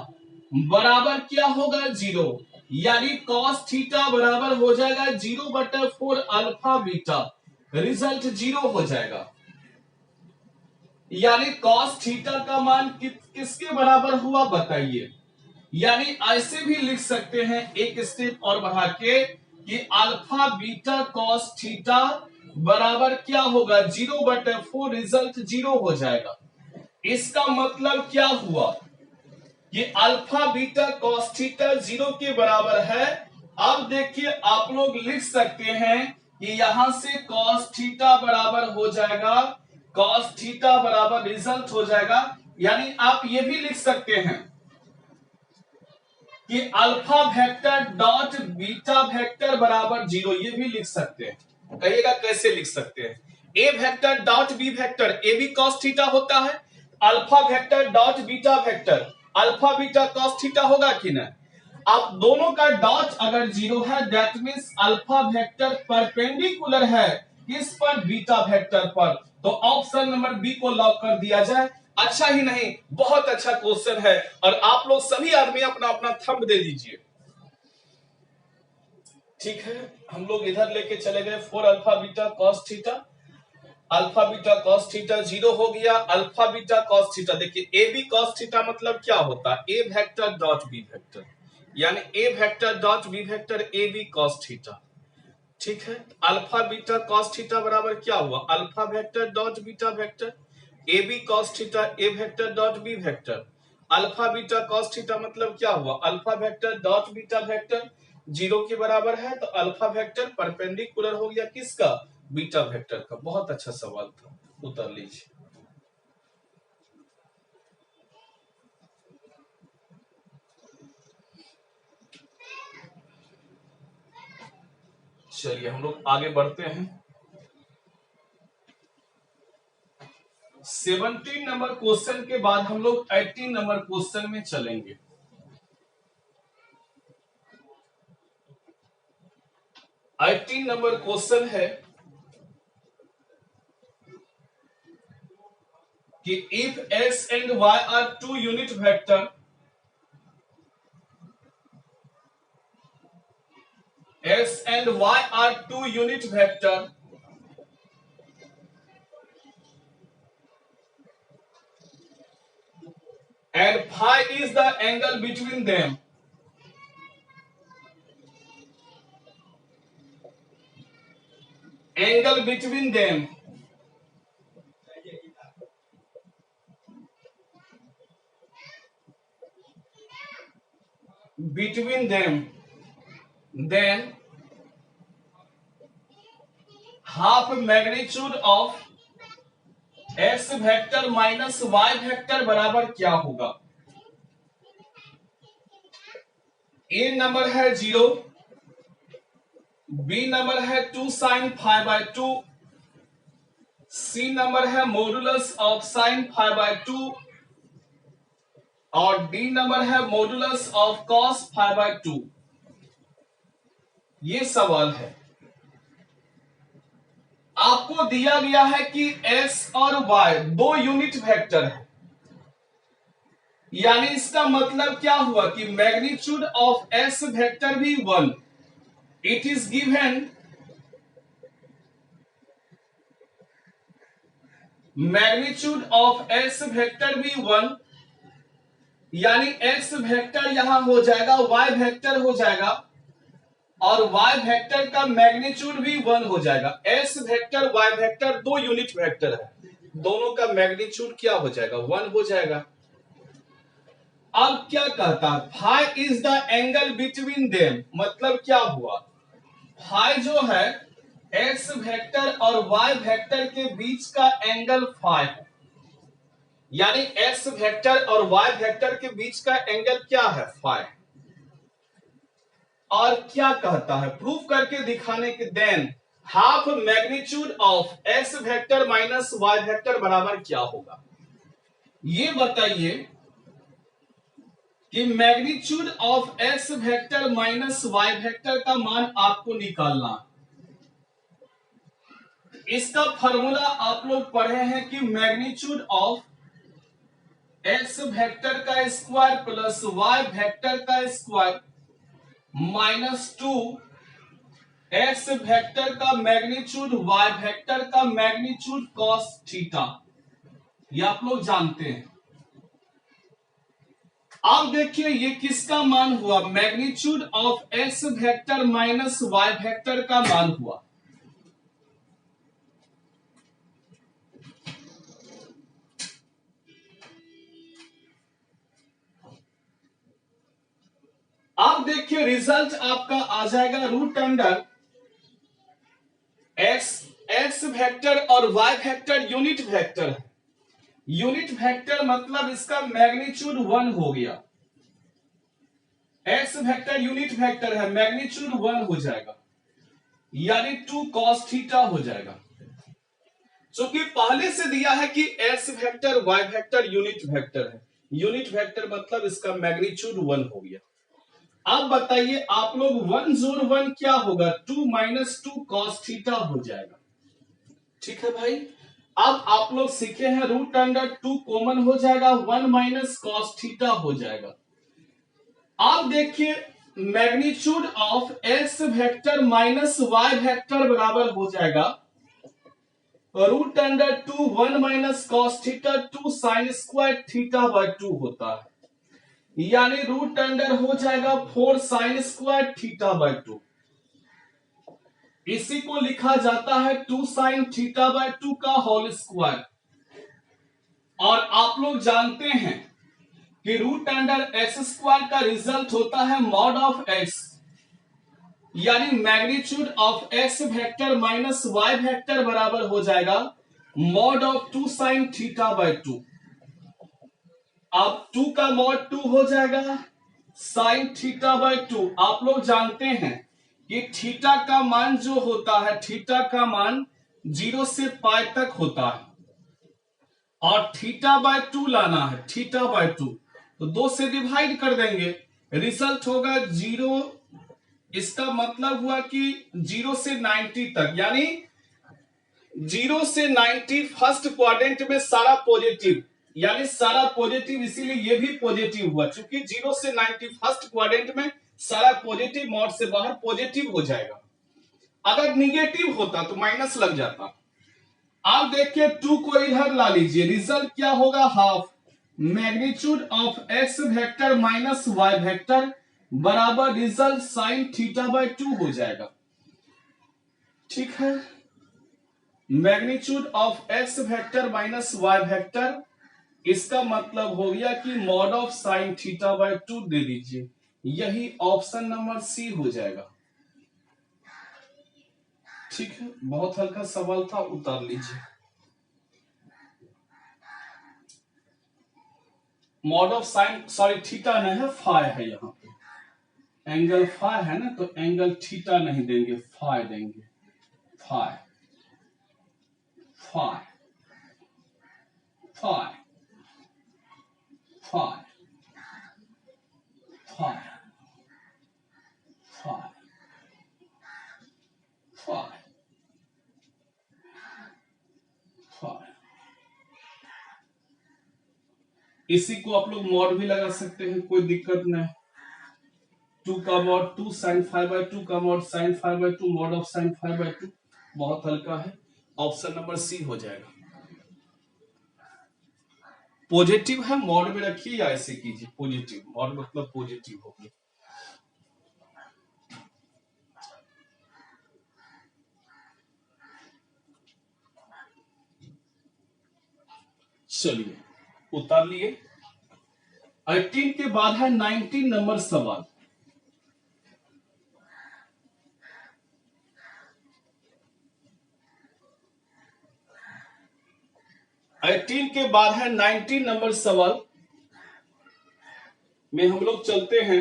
बराबर क्या होगा, 0, यानी कॉस थीटा बराबर हो जाएगा 0/4 अल्फा बीटा, रिजल्ट 0 हो जाएगा। यानी कॉस थीटा का मान किसके बराबर हुआ बताइए। यानी ऐसे भी लिख सकते हैं एक स्टेप और बढ़ा के कि अल्फा बीटा कॉस थीटा बराबर क्या होगा, 0/4, रिजल्ट 0 हो जाएगा। इसका मतलब क्या हुआ कि अल्फा बीटा कॉस थीटा 0 के बराबर है। अब देखिए आप लोग लिख सकते हैं कि यहां से कॉस थीटा बराबर हो जाएगा, कॉस थीटा बराबर रिजल्ट हो जाएगा। यानी आप ये भी लिख सकते हैं कि alpha vector dot beta vector बराबर 0, ये भी लिख सकते हैं। कहिएगा कैसे लिख सकते हैं, A vector dot B vector, A B cos theta होता है, alpha vector dot beta vector alpha beta cos theta होगा कि नहीं। अब दोनों का डॉट अगर 0 है that means alpha vector perpendicular है किस पर, बीटा वेक्टर पर, तो ऑप्शन नंबर बी को लॉक कर दिया जाए। अच्छा ही नहीं, बहुत अच्छा क्वेश्चन है, और आप लोग सभी आदमी अपना अपना थंब दे दीजिए। ठीक है, हम लोग इधर लेके चले गए 4 alpha beta cos theta, alpha beta cos theta 0 हो गया, अल्फा बीटा कॉस थीटा। देखिए ए बी कॉस थीटा मतलब क्या होता है, A vector dot B vector, यानी A vector dot B vector A B cos theta. ठीक है, अल्फा बीटा कॉस थीटा बराबर क्या हुआ, alpha vector dot beta vector A B cos theta A vector dot B vector. Alpha beta cos theta मतलब क्या हुआ, alpha vector dot beta vector 0 के बराबर है, तो अल्फा वेक्टर परपेंडिकुलर हो गया किसका, बीटा वेक्टर का। बहुत अच्छा सवाल था, उत्तर लीजिए। चलिए हम लोग आगे बढ़ते हैं। 17 नंबर क्वेश्चन के बाद हम लोग 18 नंबर क्वेश्चन में चलेंगे। 18 नंबर क्वेश्चन है कि if x and y are 2 unit vector, x and y are 2 unit vector and phi is the angle between them. Angle between them then half magnitude of x vector minus y vector बराबर क्या होगा। A number है 0, B number है 2 sin π/2, सी number है modulus of sin π/2 और D number है modulus of cos π/2। ये सवाल है, आपको दिया गया है कि x और y 2 यूनिट वेक्टर है, यानी इसका मतलब क्या हुआ कि मैग्नीट्यूड ऑफ x वेक्टर भी 1। It is given magnitude of X vector भी 1, यानी एक्स वेक्टर यहां हो जाएगा, वाई वेक्टर हो जाएगा, और वाई वेक्टर का मैग्नीट्यूड भी 1 हो जाएगा। एक्स वेक्टर वाई वेक्टर दो यूनिट वेक्टर है, दोनों का मैग्नीट्यूड क्या हो जाएगा, 1 हो जाएगा। अब क्या कहता है, phi is the angle between them, मतलब क्या हुआ, फाई जो है एक्स वेक्टर और वाई वेक्टर के बीच का एंगल फाई है, यानी एक्स वेक्टर और वाई वेक्टर के बीच का एंगल क्या है, फाई। और क्या कहता है, प्रूफ करके दिखाने के, then half magnitude of X vector minus Y vector बराबर क्या होगा। ये बताइए कि magnitude of X vector minus Y vector का मान आपको निकालना। इसका फॉर्मूला आप लोग पढ़े हैं कि मैग्नीट्यूड ऑफ एक्स वेक्टर का स्क्वायर प्लस वाई वेक्टर का स्क्वायर माइनस 2 एक्स वेक्टर का मैग्नीट्यूड वाई वेक्टर का मैग्नीट्यूड कॉस थीटा, ये आप लोग जानते हैं। अब देखिए ये किसका मान हुआ, magnitude of X vector minus Y vector का मान हुआ। अब देखिए रिजल्ट आपका आ जाएगा रूट अंडर एक्स वेक्टर और वाई वेक्टर यूनिट वेक्टर है, यूनिट वेक्टर मतलब इसका मैग्नीट्यूड 1 हो गया। एक्स वेक्टर यूनिट वेक्टर है, मैग्नीट्यूड 1 हो जाएगा, यानी 2 cos थीटा हो जाएगा। क्योंकि पहले से दिया है कि X vector Y vector unit vector है, यूनिट वेक्टर मतलब इसका मैग्नीट्यूड 1 हो गया। अब बताइए आप लोग 1 जोड़ 1 क्या होगा, 2 माइनस 2 cos थीटा हो जाएगा। ठीक है भाई, अब आप लोग सीखे हैं रूट अंडर 2 कॉमन हो जाएगा, 1 माइनस cos थीटा हो जाएगा। अब देखिए magnitude of X vector minus Y vector बराबर हो जाएगा root under 2 1 minus cos theta 2 sine square theta by 2 होता है, यानी रूट अंडर हो जाएगा 4 साइन स्क्वायर थीटा बाय 2। इसी को लिखा जाता है 2 साइन थीटा बाय 2 का होल स्क्वायर। और आप लोग जानते हैं कि रूट अंडर एक्स स्क्वायर का रिजल्ट होता है मॉड ऑफ एक्स, यानी magnitude of X vector minus Y vector बराबर हो जाएगा mod of 2 sine theta by 2। अब 2 का मॉड 2 हो जाएगा साइन थीटा बाय 2। आप लोग जानते हैं कि थीटा का मान जो होता है, थीटा का मान 0 से पाई तक होता है, और थीटा बाय 2 लाना है, थीटा बाय 2 तो 2 से डिवाइड कर देंगे, रिजल्ट होगा 0। इसका मतलब हुआ कि 0 से 90 तक, यानी 0 से 90 फर्स्ट क्वाड्रेंट में सारा पॉजिटिव, यानी सारा पॉजिटिव, इसीलिए ये भी पॉजिटिव हुआ, क्योंकि 0 से 90 फर्स्ट क्वाड्रेंट में सारा पॉजिटिव, मॉड से बाहर पॉजिटिव हो जाएगा। अगर निगेटिव होता तो माइनस लग जाता। आप देखिए 2 को इधर ला लीजिए, रिजल्ट क्या होगा, half magnitude of X vector minus Y vector बराबर रिजल्ट साइन थीटा बाय 2 हो जाएगा। ठीक है, magnitude of X vector minus Y vector, इसका मतलब हो गया कि mod of sine theta by 2 दे दीजिए, यही ऑप्शन नंबर सी हो जाएगा। ठीक है, बहुत हल्का सवाल था, उतार लीजिए। Mod of sign, sorry theta नहीं है, फाई है, यहाँ पे एंगल फाई है ना, तो एंगल थीटा नहीं देंगे, फाई देंगे, phi phi phi phi phi phi phi phi. इसी को आप लोग मॉड भी लगा सकते हैं, कोई दिक्कत नहीं। 2 का मॉड 2 साइन फाई बाय 2 का mod sine phi by 2, mod of sine phi by 2, बहुत हल्का है, ऑप्शन नंबर सी हो जाएगा। पॉजिटिव है, मॉड में रखिए या ऐसे कीजिए, पॉजिटिव, मॉड मतलब पॉजिटिव होगी। चलिए उतार लिए। 18 के बाद है 19 नंबर सवाल। एटीन के बाद है 19 नंबर सवाल में हम लोग चलते हैं।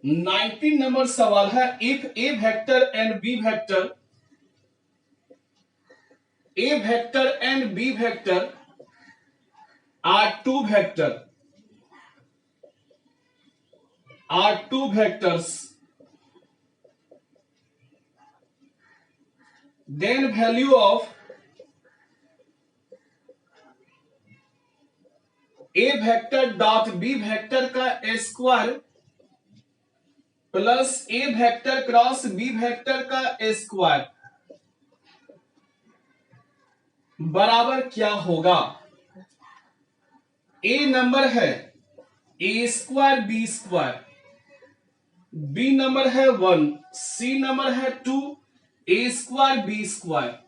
19 नंबर सवाल है, if A vector and B vector, A vector and B vector are two vectors, then value of A vector dot B vector का square plus A vector cross B vector का स्क्वायर बराबर क्या होगा। A number है A square B square, B number है 1, C number है 2, A square B square,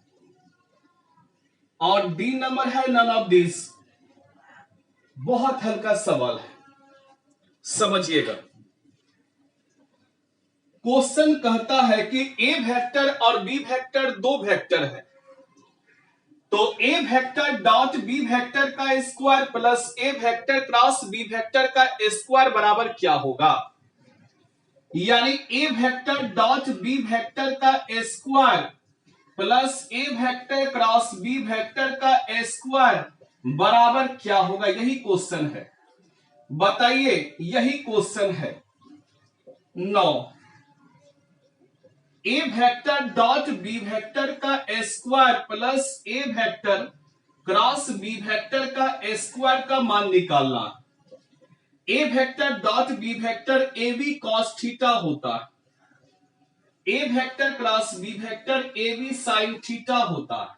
और D number है नन ऑफ दिस। बहुत हल्का सवाल है, समझिएगा। क्वेश्चन कहता है कि ए वेक्टर और बी वेक्टर दो वेक्टर है, तो ए वेक्टर डॉट बी वेक्टर का square plus A vector cross B vector का स्क्वायर बराबर क्या होगा। यानी A vector dot B vector का square plus A vector cross B vector का स्क्वायर बराबर क्या होगा, यही क्वेश्चन है। बताइए, यही क्वेश्चन है। 9, A vector dot B vector का square plus A vector cross B vector का स्क्वायर का मान निकालना। A vector dot B vector A B cos theta होता है, A vector cross B vector A B sine theta होता है,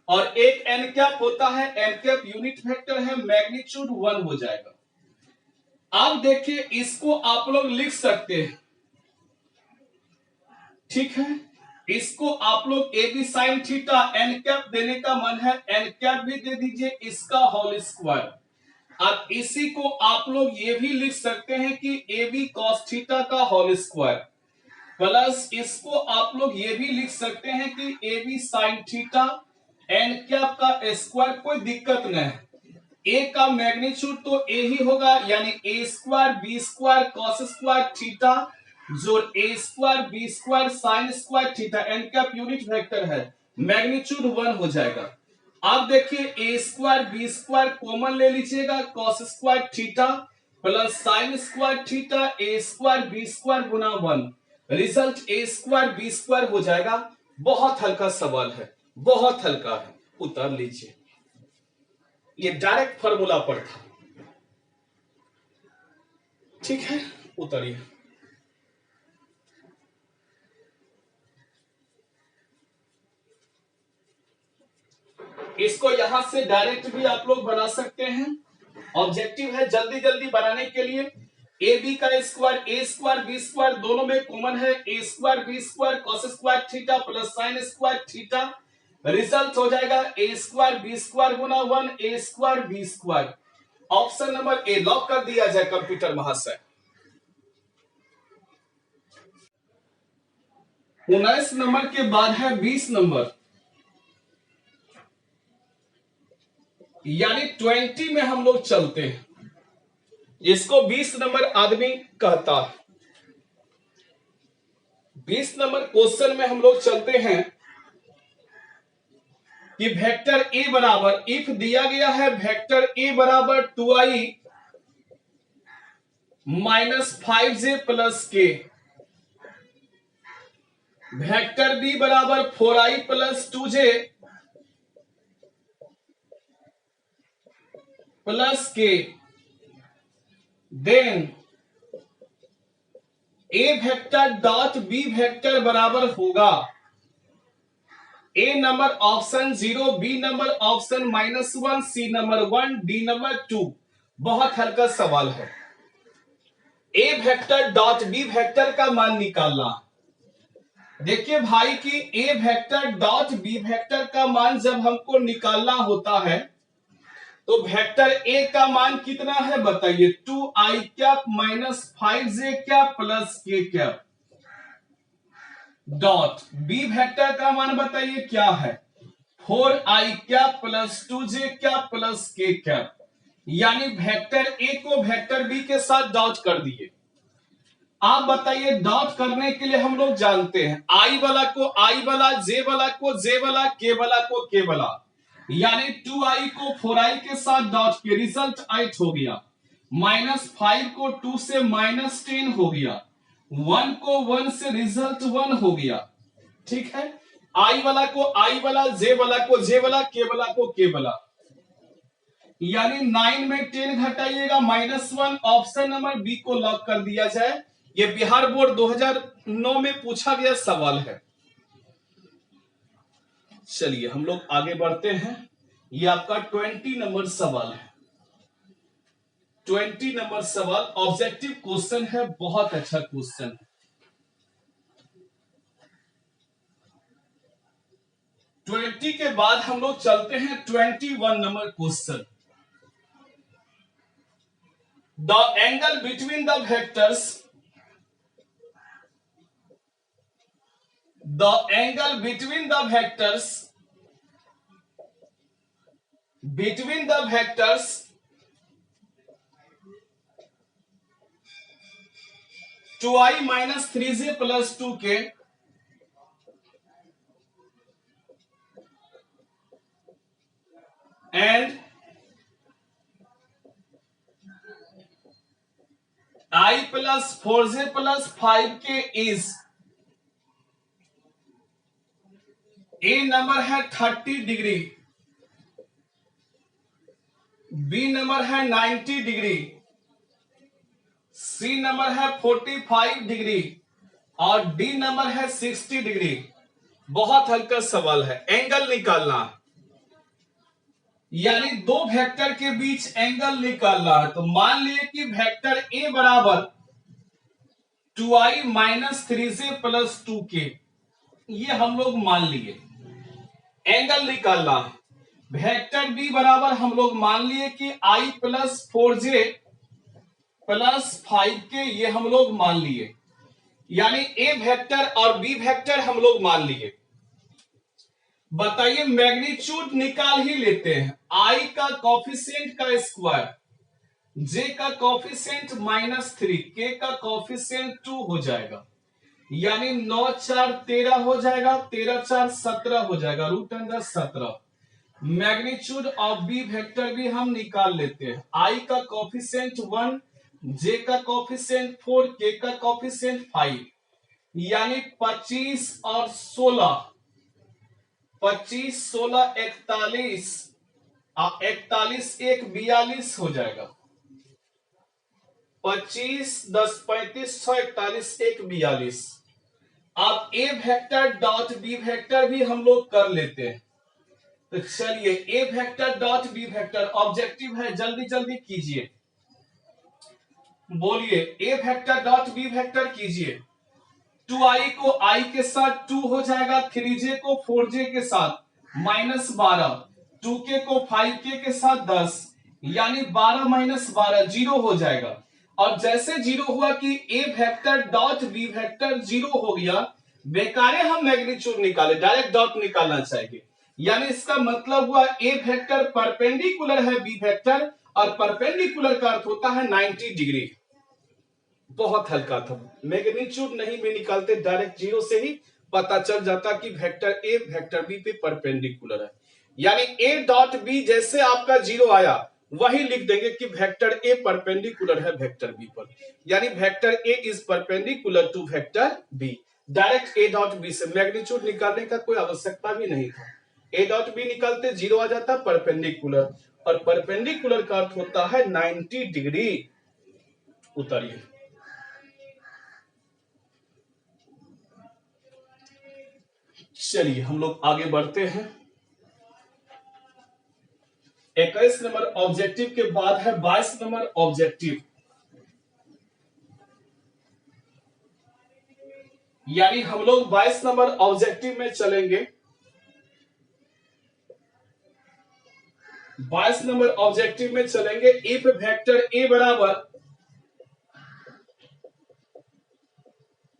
और एक एन कैप होता है, एन कैप यूनिट वेक्टर है, मैग्नीट्यूड 1 हो जाएगा। आप देखिए, इसको आप लोग लिख सकते हैं, ठीक है। इसको आप लोग A B sine theta, N cap देने का मन है एन कैप भी दे दीजिए, इसका होल स्क्वायर। अब इसी को आप लोग ये भी लिख सकते हैं कि ए बी कॉस थीटा का होल स्क्वायर, प्लस इसको आप लोग ये भी लिख सकते हैं कि A B sine theta N cap का स्क्वायर। कोई दिक्कत नहीं, ए का मैग्नीट्यूड तो ए ही होगा, यानी A square B square cos square theta जोड़ A square B square sine square theta, N cap unit vector है, मैग्नीट्यूड 1 हो जाएगा। आप देखिए, A square B square common ले लीजिएगा, cos square theta plus sine square theta, A square B square गुना 1, result A square B square हो जाएगा। बहुत हल्का सवाल है, बहुत हल्का है, उतार लीजिए। ये डायरेक्ट फॉर्मूला पर था, ठीक है, उतारिए। इसको यहां से डायरेक्ट भी आप लोग बना सकते हैं, ऑब्जेक्टिव है जल्दी जल्दी बनाने के लिए। ए बी का square, A square B square दोनों में कॉमन है, A square B square cos square theta plus sine square theta, result हो जाएगा ए स्क्वायर बी स्क्वायर गुना 1 A square B square. Option number A lock कर दिया जाए कंप्यूटर महाशय। 19 नंबर के बाद है 20 नंबर, यानी 20 में हम लोग चलते हैं, इसको 20 नंबर आदमी कहता है। 20 नंबर क्वेश्चन में हम लोग चलते हैं कि वेक्टर ए बराबर, इफ दिया गया है वेक्टर ए बराबर 2i minus 5j plus K, vector B बराबर 4i plus 2j plus K, then A vector dot B vector बराबर होगा A number option 0, B number option -1, C number 1, D number 2। बहुत हल्का सवाल है। A vector dot B vector का मान निकालना। देखिए भाई कि A vector dot B vector का मान जब हमको निकालना होता है तो वेक्टर ए का मान कितना है बताइए, 2i cap minus 5j cap plus k cap. Dot B vector का मान बताइए क्या है, 4i cap plus 2j cap plus k cap. यानी वेक्टर ए को वेक्टर बी के साथ डॉट कर दिए। आप बताइए डॉट करने के लिए हम लोग जानते हैं आई वाला को आई वाला, जे वाला को जे वाला, के वाला को के वाला। यानी 2i को 4i के साथ डॉट के रिजल्ट 8 हो गया, -5 को 2 से -10 हो गया, 1 को 1 से रिजल्ट 1 हो गया। ठीक है, आई वाला को आई वाला, जे वाला को जे वाला, के वाला को के वाला। यानी 9 में 10 घटाइएगा -1। ऑप्शन नंबर बी को लॉक कर दिया जाए। ये बिहार बोर्ड 2009 में पूछा गया सवाल है। चलिए हम लोग आगे बढ़ते हैं। ये आपका 20 नंबर सवाल है। 20 नंबर सवाल ऑब्जेक्टिव क्वेश्चन है, बहुत अच्छा क्वेश्चन है। 20 के बाद हम लोग चलते हैं 21 number question. The angle between the vectors, the angle between the vectors 2i minus 3j plus 2k and I plus 4j plus 5k is, A number है 30 डिग्री, बी नंबर है 90 डिग्री, सी number है 45 degree और D number है 60 degree. बहुत हल्का सवाल है, angle निकालना यानी दो वेक्टर के बीच एंगल निकालना है। तो मान लिए कि वेक्टर ए बराबर 2i minus 3j plus 2k, ये हम लोग मान लिए। एंगल निकालना वेक्टर बी बराबर हम लोग मान लिए कि i plus 4j plus 5k, ये हम लोग मान लिए। यानी ए वेक्टर और बी वेक्टर हम लोग मान लिए। बताइए मैग्नीट्यूड निकाल ही लेते हैं। i का कॉफिशिएंट का स्क्वायर, j का कॉफिशिएंट -3, k का कॉफिशिएंट 2 हो जाएगा। यानी 9 4 13 हो जाएगा, 13 4 17 हो जाएगा, √17। मैग्नीट्यूड ऑफ बी वेक्टर भी हम निकाल लेते हैं। i का कॉफिशिएंट 1, j का कॉफिशिएंट 4, k का कॉफिशिएंट 5। यानी 25 और 16, 25 16 41, 41 1 42 हो जाएगा। 25 10 35 6 41 1 42। अब A vector dot B vector भी हम लोग कर लेते हैं। तो चलिए A vector dot B vector objective है, जल्दी जल्दी कीजिए, बोलिए A vector dot B vector कीजिए। 2i को i के साथ 2 हो जाएगा, 3j को 4j के साथ -12, 2k को 5k के साथ 10, यानी 12 - 12 0 हो जाएगा। और जैसे 0 हुआ कि A vector dot B vector 0 हो गया, बेकारे हम मैग्नीट्यूड निकाले, डायरेक्ट डॉट निकालना चाहिए। यानी इसका मतलब हुआ ए वेक्टर परपेंडिकुलर है बी वेक्टर, और परपेंडिकुलर का अर्थ होता है 90 डिग्री। बहुत हल्का था, मैग्नीट्यूड नहीं भी निकालते, डायरेक्ट 0 से ही पता चल जाता कि वेक्टर ए वेक्टर बी पे परपेंडिकुलर है। यानी ए डॉट बी जैसे आपका 0 आया वही लिख देंगे कि वेक्टर ए परपेंडिकुलर है वेक्टर बी पर। यानी vector A is perpendicular to vector B. Direct A dot B से मैग्नीट्यूड निकालने का कोई आवश्यकता भी नहीं था। ए डॉट बी निकालते 0 आ जाता परपेंडिकुलर, और परपेंडिकुलर का अर्थ होता है 90 डिग्री। उतरिए चलिए हम लोग आगे बढ़ते हैं। 21 नंबर ऑब्जेक्टिव के बाद है 22 नंबर ऑब्जेक्टिव, यानी हम लोग 22 नंबर ऑब्जेक्टिव में चलेंगे। 22 नंबर ऑब्जेक्टिव में चलेंगे। इफ वेक्टर ए बराबर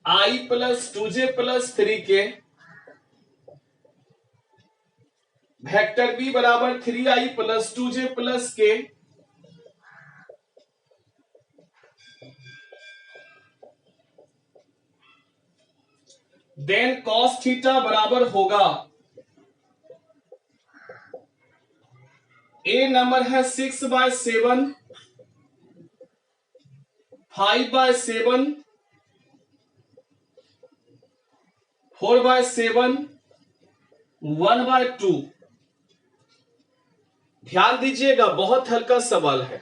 i प्लस 2j प्लस 3 के, वेक्टर बी बराबर 3i plus 2j plus K, then cos theta बराबर होगा, ए नंबर है 6/7, 5/7, 4/7, 1/2। ध्यान दीजिएगा, बहुत हल्का सवाल है।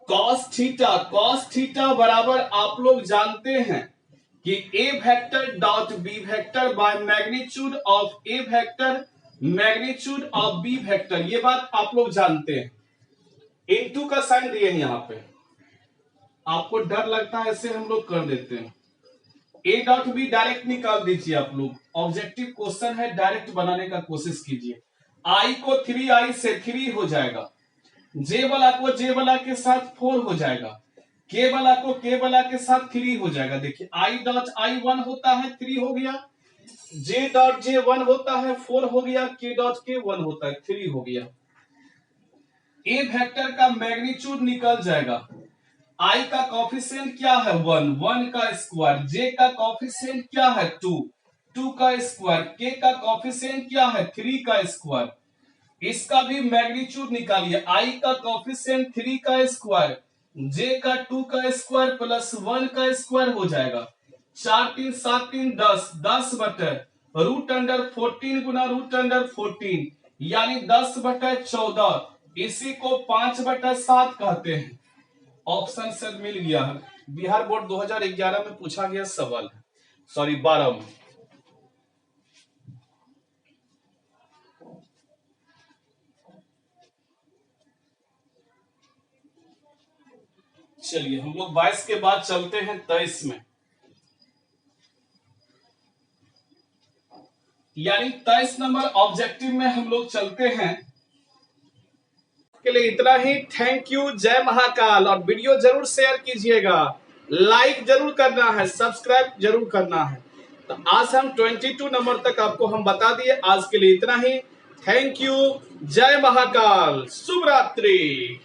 कॉस थीटा बराबर आप लोग जानते हैं कि A vector dot B vector by magnitude of A vector magnitude of B vector, ये बात आप लोग जानते हैं। इनटू का साइन दिए हैं यहां पे, आपको डर लगता है ऐसे हम लोग कर देते हैं। ए डॉट बी डायरेक्ट निकाल दीजिए आप लोग, ऑब्जेक्टिव क्वेश्चन है, डायरेक्ट बनाने का कोशिश कीजिए। आई को 3i से 3 हो जाएगा, जे वाला को जे वाला के साथ 4 हो जाएगा, के वाला को के वाला के साथ 3 हो जाएगा। देखिए आई डॉट आई 1 होता है 3 हो गया, जे डॉट जे 1 होता है 4 हो गया, के डॉट के 1 होता है 3 हो गया। ए वेक्टर का मैग्नीट्यूड निकल जाएगा। आई का कॉफिशिएंट क्या है 1, 1 का स्क्वायर, जे का कॉफिशिएंट क्या है 2, 2 का स्क्वायर, के का कॉफिशिएंट क्या है 3 का स्क्वायर। इसका भी मैग्नीट्यूड निकालिए। आई का कॉफिशिएंट 3 का स्क्वायर, जे का 2 का स्क्वायर प्लस 1 का स्क्वायर हो जाएगा। 4 3 7 3 10, 10/√14 गुना √14, यानी 10/14। इसी को 5/7 कहते हैं। ऑप्शन से मिल गया है, बिहार बोर्ड 2011 में पूछा गया सवाल है, सॉरी 12 में। चलिए हम लोग 22 के बाद चलते हैं 23 में, यानी 23 नंबर ऑब्जेक्टिव में हम लोग चलते हैं। के लिए इतना ही। थैंक यू, जय महाकाल। और वीडियो जरूर शेयर कीजिएगा, लाइक जरूर करना है, सब्सक्राइब जरूर करना है। तो आज हम 22 नंबर तक आपको हम बता दिए। आज के लिए इतना ही। थैंक यू, जय महाकाल, शुभ रात्रि।